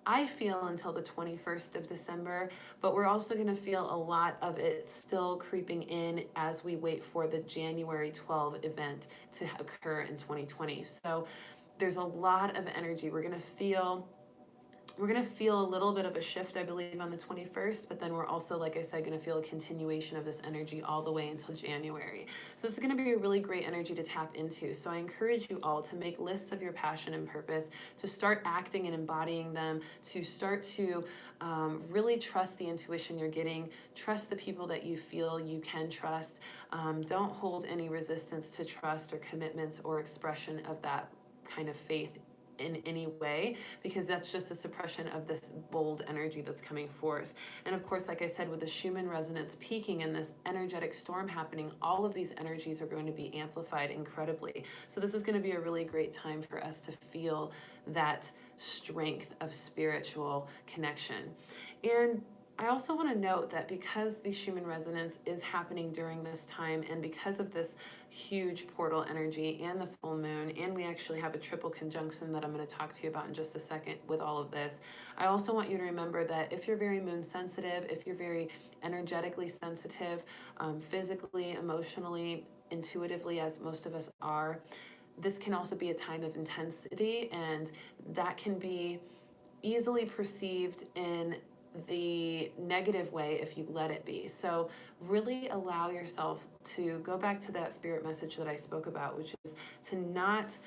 I feel, until the 21st of December, but we're also going to feel a lot of it still creeping in as we wait for the January 12 event to occur in 2020. So there's a lot of energy. We're going to feel a little bit of a shift, I believe, on the 21st, but then we're also, like I said, going to feel a continuation of this energy all the way until January. So this is going to be a really great energy to tap into. So I encourage you all to make lists of your passion and purpose, to start acting and embodying them, to start to really trust the intuition you're getting, trust the people that you feel you can trust. Don't hold any resistance to trust or commitments or expression of that kind of faith in any way, because that's just a suppression of this bold energy that's coming forth. And of course, like I said, with the Schumann resonance peaking and this energetic storm happening, all of these energies are going to be amplified incredibly. So this is going to be a really great time for us to feel that strength of spiritual connection. And I also want to note that because the Schumann resonance is happening during this time, and because of this huge portal energy and the full moon, and we actually have a triple conjunction that I'm going to talk to you about in just a second with all of this, I also want you to remember that if you're very moon sensitive, if you're very energetically sensitive, physically, emotionally, intuitively, as most of us are, this can also be a time of intensity, and that can be easily perceived in the negative way if you let it be. So really allow yourself to go back to that spirit message that I spoke about, which is to not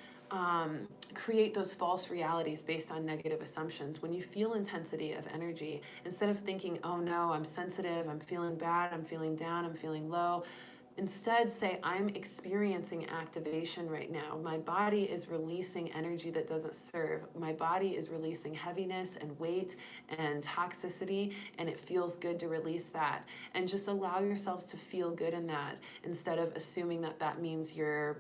create those false realities based on negative assumptions. When you feel intensity of energy, instead of thinking, oh no, I'm sensitive, I'm feeling bad, I'm feeling down, I'm feeling low, instead say, I'm experiencing activation right now. My body is releasing energy that doesn't serve. My body is releasing heaviness and weight and toxicity, and it feels good to release that. And just allow yourselves to feel good in that, instead of assuming that that means you're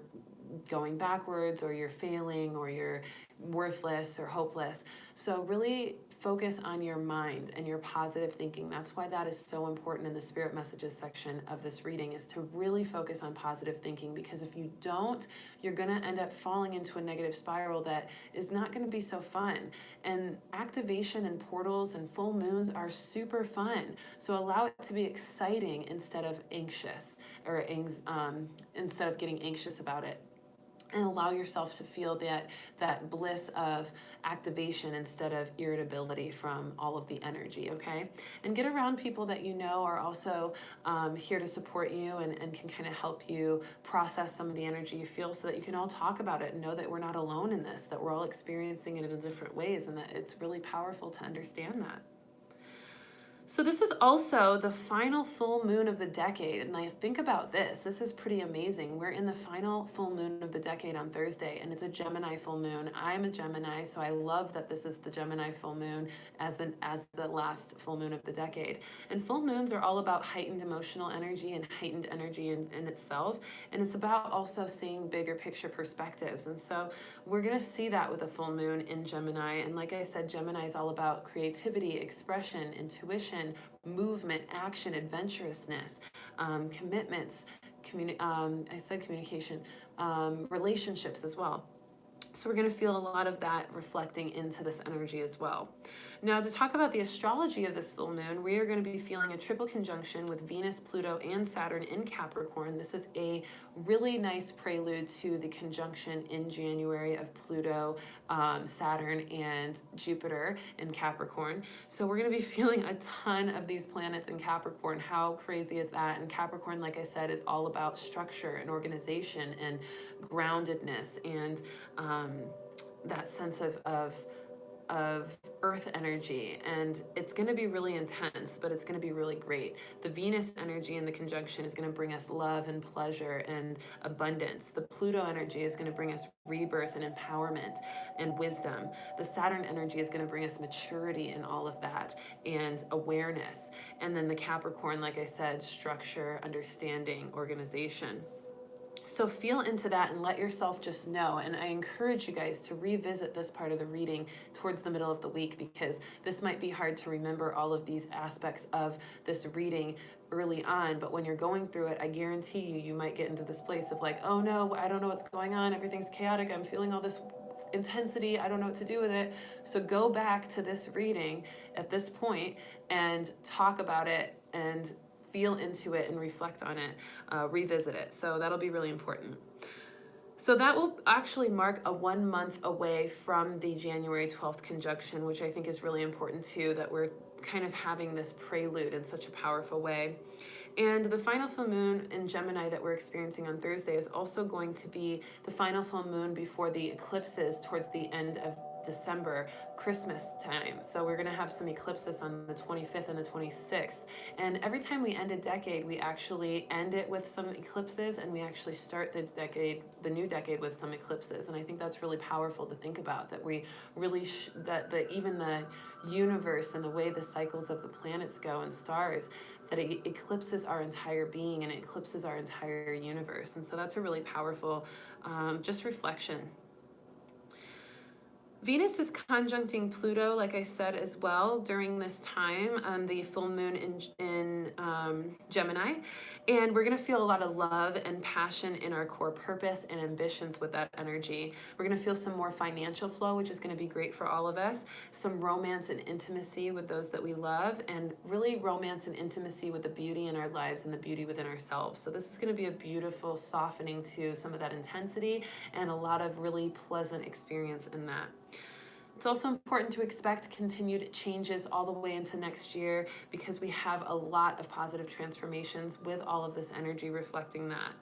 going backwards or you're failing or you're worthless or hopeless. So really focus on your mind and your positive thinking. That's why that is so important in the spirit messages section of this reading, is to really focus on positive thinking, because if you don't, you're going to end up falling into a negative spiral that is not going to be so fun. And activation and portals and full moons are super fun. So allow it to be exciting instead of anxious, or instead of getting anxious about it. And allow yourself to feel that bliss of activation instead of irritability from all of the energy, okay? And get around people that you know are also here to support you and can kind of help you process some of the energy you feel, so that you can all talk about it and know that we're not alone in this, that we're all experiencing it in different ways, and that it's really powerful to understand that. So this is also the final full moon of the decade, and I think about this. This is pretty amazing. We're in the final full moon of the decade on Thursday, and it's a Gemini full moon. I'm a Gemini, so I love that this is the Gemini full moon as the last full moon of the decade. And full moons are all about heightened emotional energy and heightened energy in itself, and it's about also seeing bigger picture perspectives. And so we're going to see that with a full moon in Gemini. And like I said, Gemini is all about creativity, expression, intuition, movement, action, adventurousness, commitments, communication, relationships as well. So we're going to feel a lot of that reflecting into this energy as well. Now, to talk about the astrology of this full moon, we are going to be feeling a triple conjunction with Venus, Pluto, and Saturn in Capricorn. This is a really nice prelude to the conjunction in January of Pluto, Saturn, and Jupiter in Capricorn. So we're going to be feeling a ton of these planets in Capricorn. How crazy is that? And Capricorn, like I said, is all about structure and organization and groundedness and that sense of of earth energy, and it's going to be really intense, but it's going to be really great. The Venus energy in the conjunction is going to bring us love and pleasure and abundance. The Pluto energy is going to bring us rebirth and empowerment and wisdom. The Saturn energy is going to bring us maturity in all of that and awareness. And then the Capricorn, like I said, structure, understanding, organization. So feel into that and let yourself just know. And I encourage you guys to revisit this part of the reading towards the middle of the week, because this might be hard to remember all of these aspects of this reading early on. But when you're going through it, I guarantee you, you might get into this place of like, oh no, I don't know what's going on. Everything's chaotic. I'm feeling all this intensity. I don't know what to do with it. So go back to this reading at this point and talk about it and feel into it and reflect on it, revisit it. So that'll be really important. So that will actually mark a 1 month away from the January 12th conjunction, which I think is really important too, that we're kind of having this prelude in such a powerful way. And the final full moon in Gemini that we're experiencing on Thursday is also going to be the final full moon before the eclipses towards the end of December, Christmas time. So we're going to have some eclipses on the 25th and the 26th. And every time we end a decade, we actually end it with some eclipses, and we actually start the decade, the new decade, with some eclipses. And I think that's really powerful to think about, that we really, even the universe and the way the cycles of the planets go and stars, that it eclipses our entire being and it eclipses our entire universe. And so that's a really powerful just reflection. Venus is conjuncting Pluto, like I said, as well during this time on the full moon in Gemini. And we're going to feel a lot of love and passion in our core purpose and ambitions with that energy. We're going to feel some more financial flow, which is going to be great for all of us. Some romance and intimacy with those that we love, and really romance and intimacy with the beauty in our lives and the beauty within ourselves. So this is going to be a beautiful softening to some of that intensity and a lot of really pleasant experience in that. It's also important to expect continued changes all the way into next year, because we have a lot of positive transformations with all of this energy reflecting that.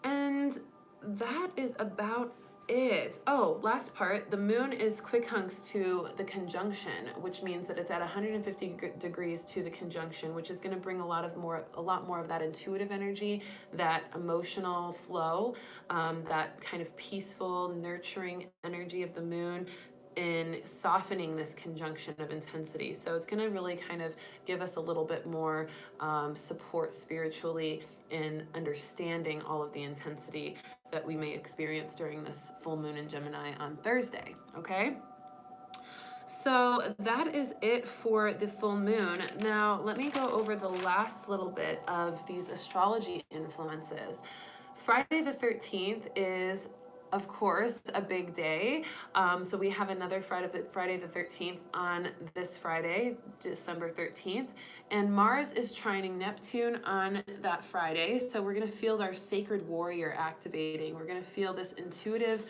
And that is about it. Oh, last part, the moon is quincunx to the conjunction, which means that it's at 150 degrees to the conjunction, which is going to bring a lot more of that intuitive energy, that emotional flow, that kind of peaceful, nurturing energy of the moon in softening this conjunction of intensity. So it's going to really kind of give us a little bit more support spiritually in understanding all of the intensity that we may experience during this full moon in Gemini on Thursday, okay? So that is it for the full moon. Now, let me go over the last little bit of these astrology influences. Friday the 13th is, of course, a big day. So we have another Friday the 13th on this Friday, December 13th. And Mars is trining Neptune on that Friday. So we're going to feel our sacred warrior activating. We're going to feel this intuitive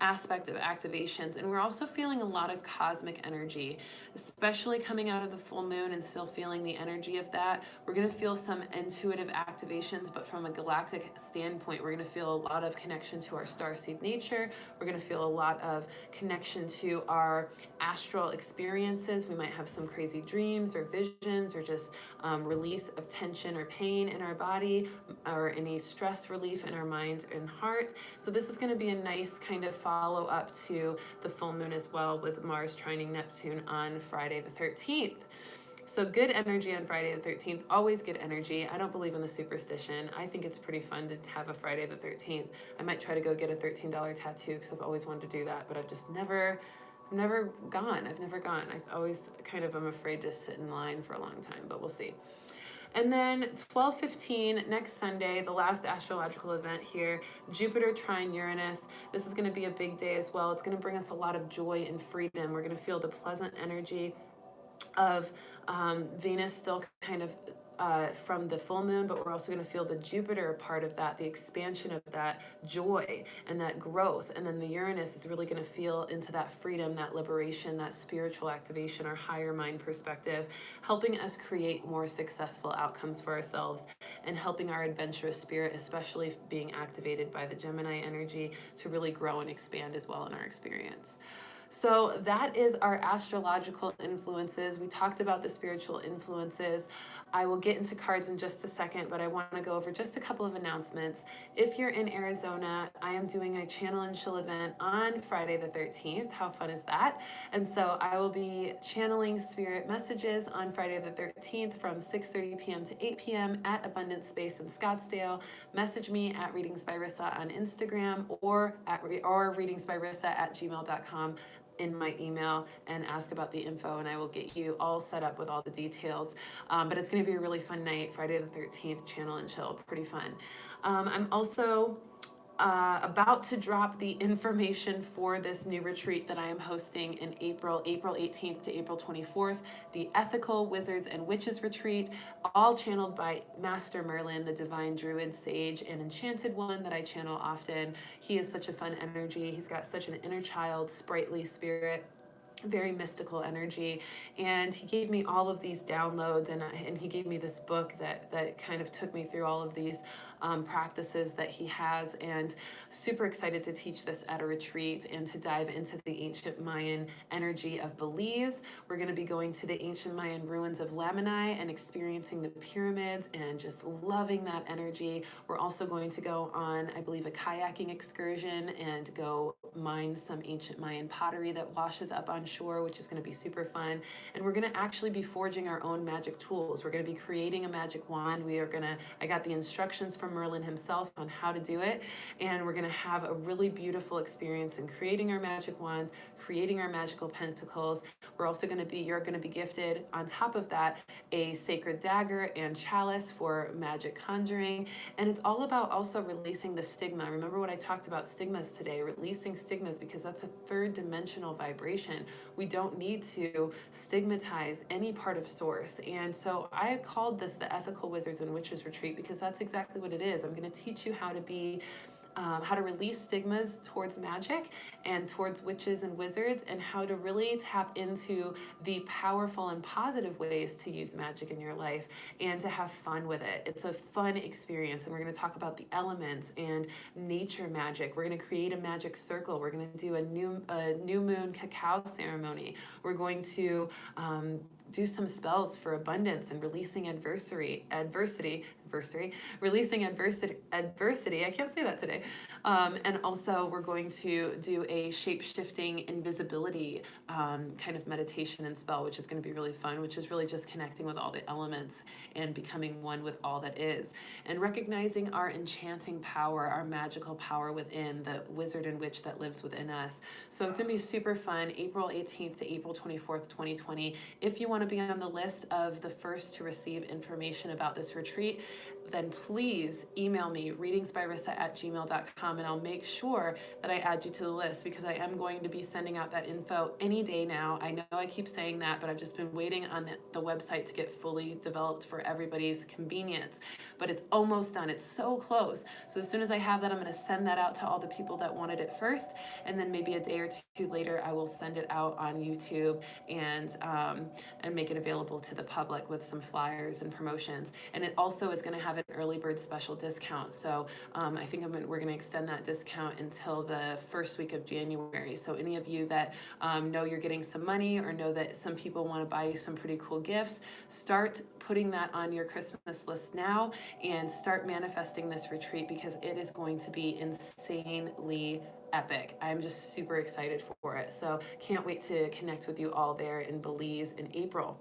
aspect of activations, and we're also feeling a lot of cosmic energy, especially coming out of the full moon and still feeling the energy of that. We're going to feel some intuitive activations, but from a galactic standpoint, we're going to feel a lot of connection to our starseed nature. We're going to feel a lot of connection to our astral experiences. We might have some crazy dreams or visions, or just release of tension or pain in our body, or any stress relief in our mind and heart. So this is going to be a nice kind of follow up to the full moon as well, with Mars trining Neptune on Friday the 13th. So good energy on Friday the 13th, always good energy. I don't believe in the superstition. I think it's pretty fun to have a Friday the 13th. I might try to go get a $13 tattoo, because I've always wanted to do that, but I've just never gone. I always kind of am afraid to sit in line for a long time, but we'll see. And then 12:15 next Sunday, the last astrological event here, Jupiter trine Uranus. This is going to be a big day as well. It's going to bring us a lot of joy and freedom. We're going to feel the pleasant energy of Venus still kind of from the full moon, but we're also going to feel the Jupiter part of that, the expansion of that joy and that growth. And then the Uranus is really going to feel into that freedom, that liberation, that spiritual activation, our higher mind perspective, helping us create more successful outcomes for ourselves, and helping our adventurous spirit, especially being activated by the Gemini energy, to really grow and expand as well in our experience. So that is our astrological influences. We talked about the spiritual influences. I will get into cards in just a second, but I want to go over just a couple of announcements. If you're in Arizona, I am doing a Channel and Chill event on Friday the 13th. How fun is that? And so I will be channeling spirit messages on Friday the 13th from 6:30 p.m. to 8 p.m. at Abundance Space in Scottsdale. Message me at Readings by Rissa on Instagram or readingsbyrissa@gmail.com in my email and ask about the info, and I will get you all set up with all the details. But it's going to be a really fun night, Friday the 13th, Channel and Chill, pretty fun. I'm also about to drop the information for this new retreat that I am hosting in April 18th to April 24th, the Ethical Wizards and Witches Retreat, all channeled by Master Merlin, the divine druid, sage, and enchanted one that I channel often. He is such a fun energy. He's got such an inner child, sprightly spirit, very mystical energy, and he gave me all of these downloads, and he gave me this book that kind of took me through all of these practices that he has, and super excited to teach this at a retreat and to dive into the ancient Mayan energy of Belize. We're going to be going to the ancient Mayan ruins of Lamani and experiencing the pyramids and just loving that energy. We're also going to go on, I believe, a kayaking excursion and go mine some ancient Mayan pottery that washes up on shore, which is going to be super fun. And we're going to actually be forging our own magic tools. We're going to be creating a magic wand. I got the instructions from Merlin himself on how to do it, and we're going to have a really beautiful experience in creating our magic wands, creating our magical pentacles. You're going to be gifted on top of that a sacred dagger and chalice for magic conjuring. And it's all about also releasing the stigma. Remember what I talked about stigmas today, releasing stigmas, because that's a third dimensional vibration. We don't need to stigmatize any part of source. And so I called this the Ethical Wizards and Witches Retreat because that's exactly what it is. I'm going to teach you how to release stigmas towards magic and towards witches and wizards, and how to really tap into the powerful and positive ways to use magic in your life and to have fun with it. It's a fun experience, and we're going to talk about the elements and nature magic. We're going to create a magic circle. We're going to do a new moon cacao ceremony. We're going to do some spells for abundance and releasing adversity. I can't say that today. And also we're going to do a shape-shifting invisibility kind of meditation and spell, which is going to be really fun, which is really just connecting with all the elements and becoming one with all that is, and recognizing our enchanting power, our magical power within, the wizard and witch that lives within us. So it's going to be super fun, April 18th to April 24th, 2020. If you want to be on the list of the first to receive information about this retreat, then please email me, readingsbyrissa@gmail.com, and I'll make sure that I add you to the list, because I am going to be sending out that info any day now. I know I keep saying that, but I've just been waiting on the website to get fully developed for everybody's convenience. But it's almost done. It's so close. So as soon as I have that, I'm going to send that out to all the people that wanted it first, and then maybe a day or two later, I will send it out on YouTube and make it available to the public with some flyers and promotions. And it also is going to have an early bird special discount. So I think we're going to extend that discount until the first week of January. So any of you that know you're getting some money, or know that some people want to buy you some pretty cool gifts, start putting that on your Christmas list now and start manifesting this retreat, because it is going to be insanely epic. I'm just super excited for it. So can't wait to connect with you all there in Belize in April.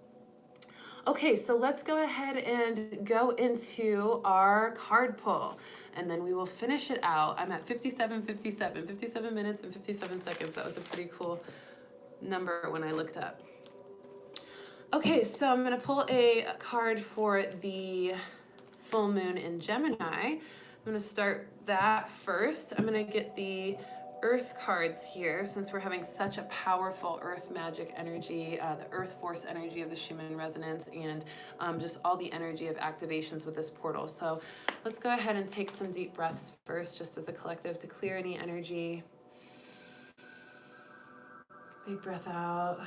Okay, so let's go ahead and go into our card pull, and then we will finish it out. I'm at 57 minutes and 57 seconds. That was a pretty cool number when I looked up. Okay, so I'm going to pull a card for the full moon in Gemini. I'm going to start that first. I'm going to get the earth cards here, since we're having such a powerful earth magic energy, the earth force energy of the Schumann resonance, and just all the energy of activations with this portal. So let's go ahead and take some deep breaths first, just as a collective, to clear any energy. Big breath out.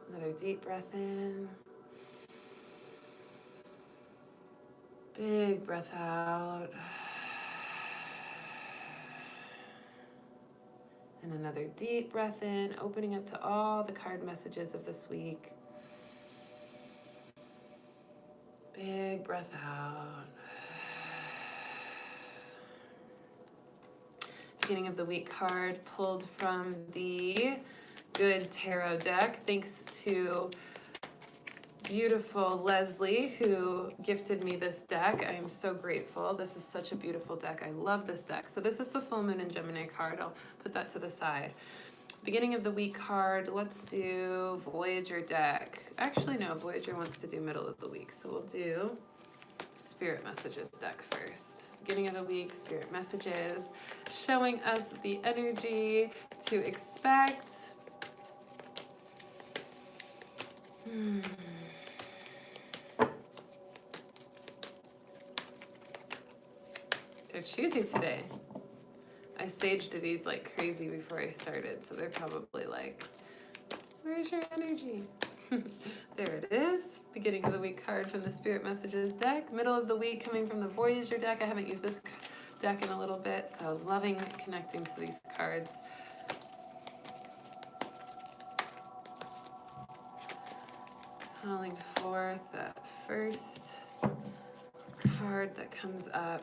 Another deep breath in. Big breath out. And another deep breath in, opening up to all the card messages of this week. Big breath out. Beginning of the week card pulled from the Good Tarot deck. Thanks to beautiful Leslie who gifted me this deck. I am so grateful. This is such a beautiful deck. I love this deck. So this is the full moon in Gemini card. I'll put that to the side. Beginning of the week card, let's do Voyager deck. Actually, no, Voyager wants to do middle of the week. So we'll do Spirit Messages deck first. Beginning of the week, Spirit Messages, showing us the energy to expect. They're choosy today. I staged these like crazy before I started, so they're probably like, where's your energy? There it is. Beginning of the week card from the Spirit Messages deck. Middle of the week coming from the Voyager deck. I haven't used this deck in a little bit, so loving connecting to these cards. Calling forth that first card that comes up,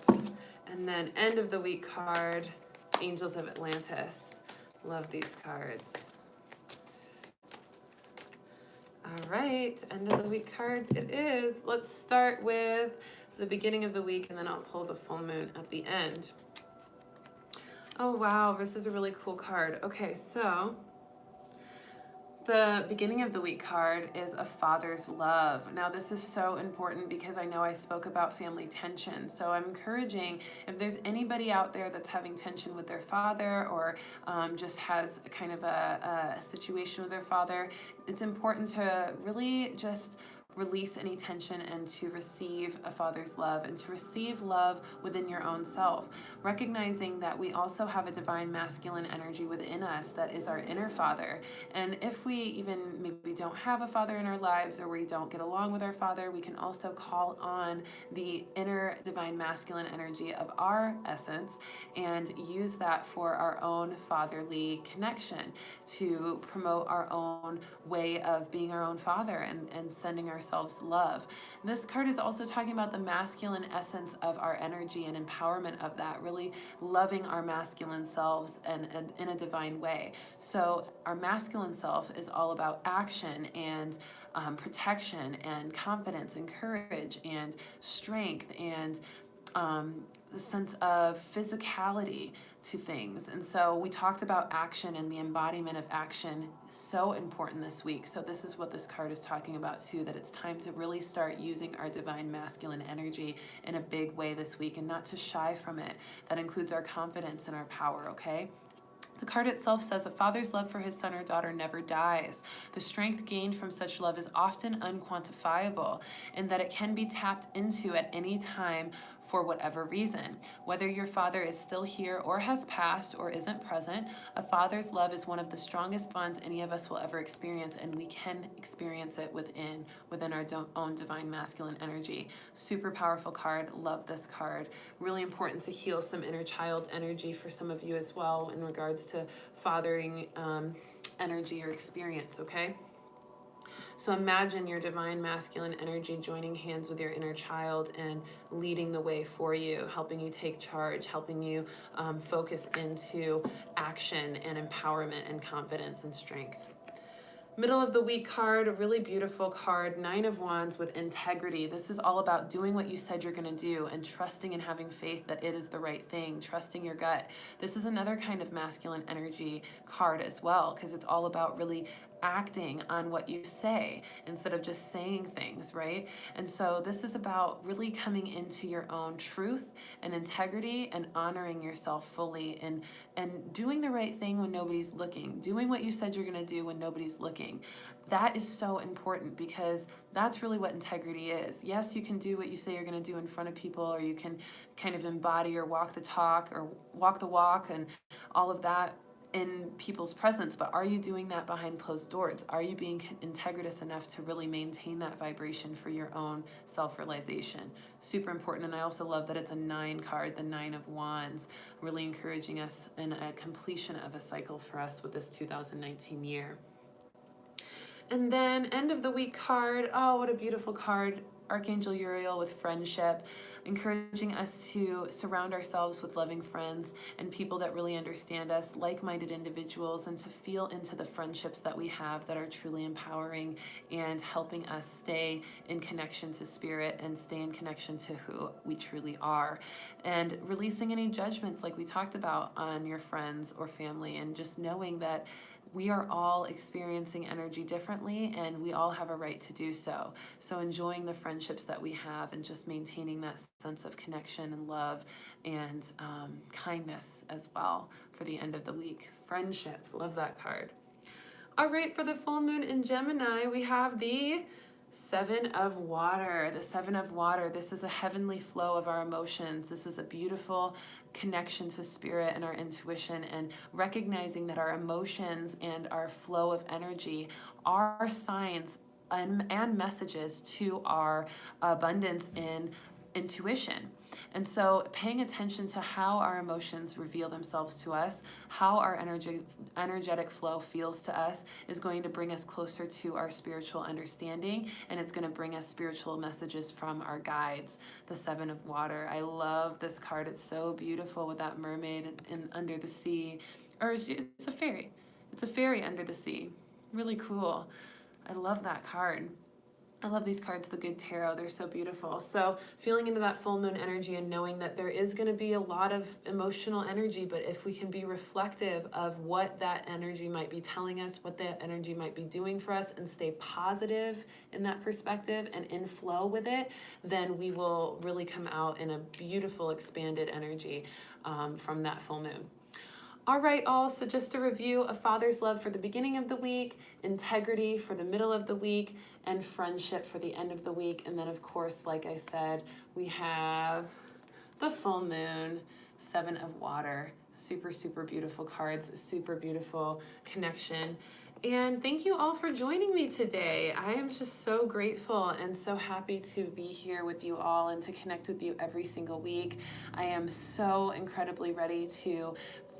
and then end of the week card, Angels of Atlantis. Love these cards. All right, end of the week card it is. Let's start with the beginning of the week, and then I'll pull the full moon at the end. Oh wow, this is a really cool card. Okay, so the beginning of the week card is a father's love. Now this is so important because I know I spoke about family tension. So I'm encouraging, if there's anybody out there that's having tension with their father or just has kind of a situation with their father, it's important to really just release any tension and to receive a father's love and to receive love within your own self, recognizing that we also have a divine masculine energy within us that is our inner father. And if we even maybe don't have a father in our lives or we don't get along with our father, we can also call on the inner divine masculine energy of our essence and use that for our own fatherly connection to promote our own way of being our own father and sending ourselves love. This card is also talking about the masculine essence of our energy and empowerment of that, really loving our masculine selves and in a divine way. So our masculine self is all about action and protection and confidence and courage and strength and the sense of physicality to things. And so we talked about action and the embodiment of action, so important this week. So this is what this card is talking about too, that it's time to really start using our divine masculine energy in a big way this week and not to shy from it. That includes our confidence and our power, okay? The card itself says a father's love for his son or daughter never dies. The strength gained from such love is often unquantifiable in that it can be tapped into at any time for whatever reason. Whether your father is still here or has passed or isn't present, a father's love is one of the strongest bonds any of us will ever experience, and we can experience it within our own divine masculine energy. Super powerful card. Love this card. Really important to heal some inner child energy for some of you as well in regards to fathering energy or experience, okay? So imagine your divine masculine energy joining hands with your inner child and leading the way for you, helping you take charge, helping you focus into action and empowerment and confidence and strength. Middle of the week card, a really beautiful card, 9 of Wands with integrity. This is all about doing what you said you're going to do and trusting and having faith that it is the right thing, trusting your gut. This is another kind of masculine energy card as well, because it's all about really acting on what you say instead of just saying things, right? And so this is about really coming into your own truth and integrity and honoring yourself fully and doing the right thing when nobody's looking, doing what you said you're going to do when nobody's looking. That is so important because that's really what integrity is. Yes, you can do what you say you're going to do in front of people, or you can kind of embody or walk the talk or walk the walk and all of that. in people's presence, but are you doing that behind closed doors? Are you being integritous enough to really maintain that vibration for your own self-realization? Super important. And I also love that it's a 9 card, the 9 of Wands, really encouraging us in a completion of a cycle for us with this 2019 year. And then end of the week card. Oh, what a beautiful card. Archangel Uriel with friendship, encouraging us to surround ourselves with loving friends and people that really understand us, like-minded individuals, and to feel into the friendships that we have that are truly empowering and helping us stay in connection to spirit and stay in connection to who we truly are. And releasing any judgments like we talked about on your friends or family, and just knowing that we are all experiencing energy differently and we all have a right to do so. So enjoying the friendships that we have and just maintaining that sense of connection and love and kindness as well for the end of the week. Friendship, love that card. All right, for the full moon in Gemini, we have the 7 of Water. The 7 of Water, this is a heavenly flow of our emotions. This is a beautiful connection to spirit and our intuition, and recognizing that our emotions and our flow of energy are signs and messages to our abundance in intuition. And so paying attention to how our emotions reveal themselves to us, how our energetic flow feels to us, is going to bring us closer to our spiritual understanding, and it's going to bring us spiritual messages from our guides. The 7 of Water. I love this card. It's so beautiful with that mermaid under the sea. Or it's a fairy. It's a fairy under the sea. Really cool. I love that card. I love these cards, the Good Tarot. They're so beautiful. So feeling into that full moon energy and knowing that there is going to be a lot of emotional energy, but if we can be reflective of what that energy might be telling us, what that energy might be doing for us, and stay positive in that perspective and in flow with it, then we will really come out in a beautiful expanded energy from that full moon. All right, all, so just to review, a father's love for the beginning of the week, integrity for the middle of the week, and friendship for the end of the week. And then, of course, like I said, we have the full moon, 7 of Water. Super, super beautiful cards, super beautiful connection. And thank you all for joining me today. I am just so grateful and so happy to be here with you all and to connect with you every single week. I am so incredibly ready to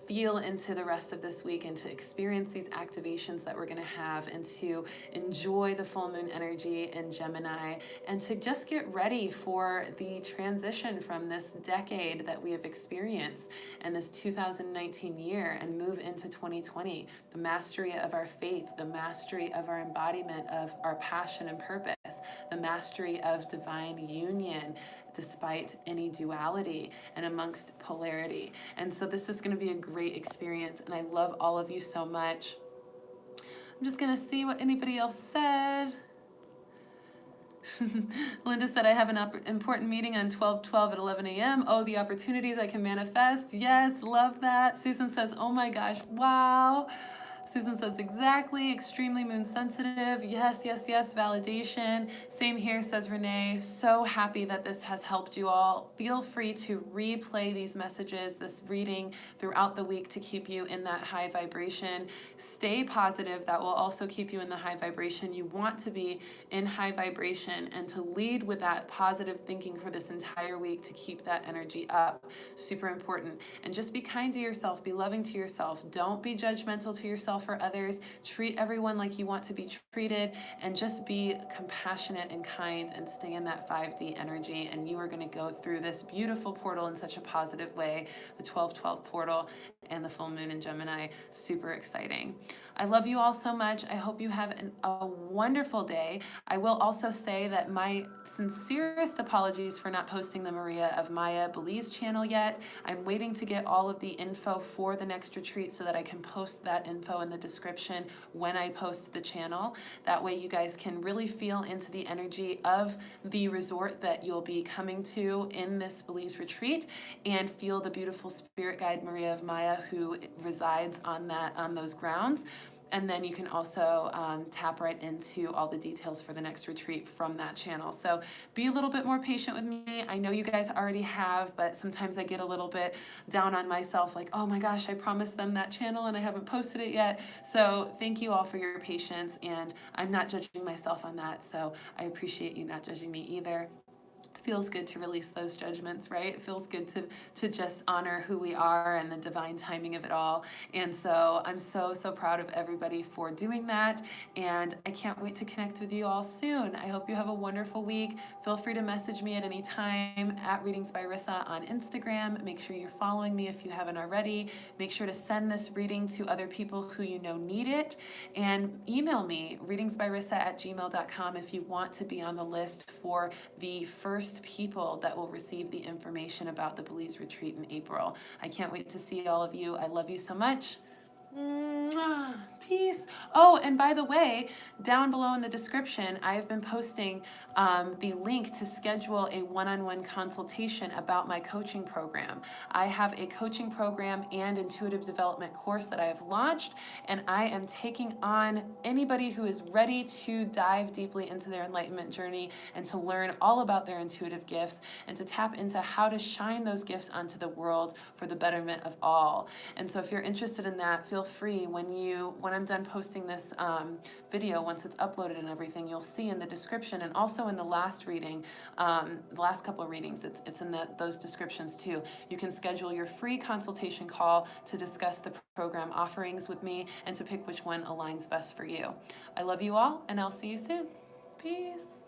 feel into the rest of this week and to experience these activations that we're going to have, and to enjoy the full moon energy in Gemini, and to just get ready for the transition from this decade that we have experienced and this 2019 year, and move into 2020, the mastery of our faith, the mastery of our embodiment of our passion and purpose, the mastery of divine union despite any duality and amongst polarity. And so this is going to be a great experience, and I love all of you so much. I'm just going to see what anybody else said. Linda said, I have an important meeting on 12/12 at 11 a.m. Oh, the opportunities I can manifest. Yes, love that. Susan says, oh my gosh, wow. Susan says, exactly, extremely moon sensitive. Yes, yes, yes, validation. Same here, says Renee. So happy that this has helped you all. Feel free to replay these messages, this reading throughout the week to keep you in that high vibration. Stay positive. That will also keep you in the high vibration. You want to be in high vibration and to lead with that positive thinking for this entire week to keep that energy up. Super important. And just be kind to yourself. Be loving to yourself. Don't be judgmental to yourself for others. Treat everyone like you want to be treated, and just be compassionate and kind and stay in that 5D energy, and you are going to go through this beautiful portal in such a positive way, the 12/12 portal and the full moon in Gemini. Super exciting. I love you all so much. I hope you have a wonderful day. I will also say that my sincerest apologies for not posting the Maria of Maya Belize channel yet. I'm waiting to get all of the info for the next retreat so that I can post that info in the description when I post the channel. That way you guys can really feel into the energy of the resort that you'll be coming to in this Belize retreat, and feel the beautiful spirit guide Maria of Maya who resides on those grounds. And then you can also tap right into all the details for the next retreat from that channel. So be a little bit more patient with me. I know you guys already have, but sometimes I get a little bit down on myself, like, oh my gosh, I promised them that channel and I haven't posted it yet. So thank you all for your patience, and I'm not judging myself on that. So I appreciate you not judging me either. Feels good to release those judgments, right? It feels good to just honor who we are and the divine timing of it all. And so I'm so proud of everybody for doing that, and I can't wait to connect with you all soon. I hope you have a wonderful week. Feel free to message me at any time at Readings by Rissa on Instagram. Make sure you're following me if you haven't already. Make sure to send this reading to other people who you know need it, and email me readingsbyrissa@gmail.com if you want to be on the list for the first people that will receive the information about the Belize retreat in April. I can't wait to see all of you. I love you so much. Mwah. Peace. Oh, and by the way, down below in the description, I have been posting the link to schedule a one-on-one consultation about my coaching program. I have a coaching program and intuitive development course that I have launched, and I am taking on anybody who is ready to dive deeply into their enlightenment journey and to learn all about their intuitive gifts and to tap into how to shine those gifts onto the world for the betterment of all. And so if you're interested in that, feel free when I'm done posting this video, once it's uploaded and everything, you'll see in the description, and also in the last reading, the last couple of readings, it's in those descriptions too. You can schedule your free consultation call to discuss the program offerings with me and to pick which one aligns best for you. I love you all, and I'll see you soon. Peace.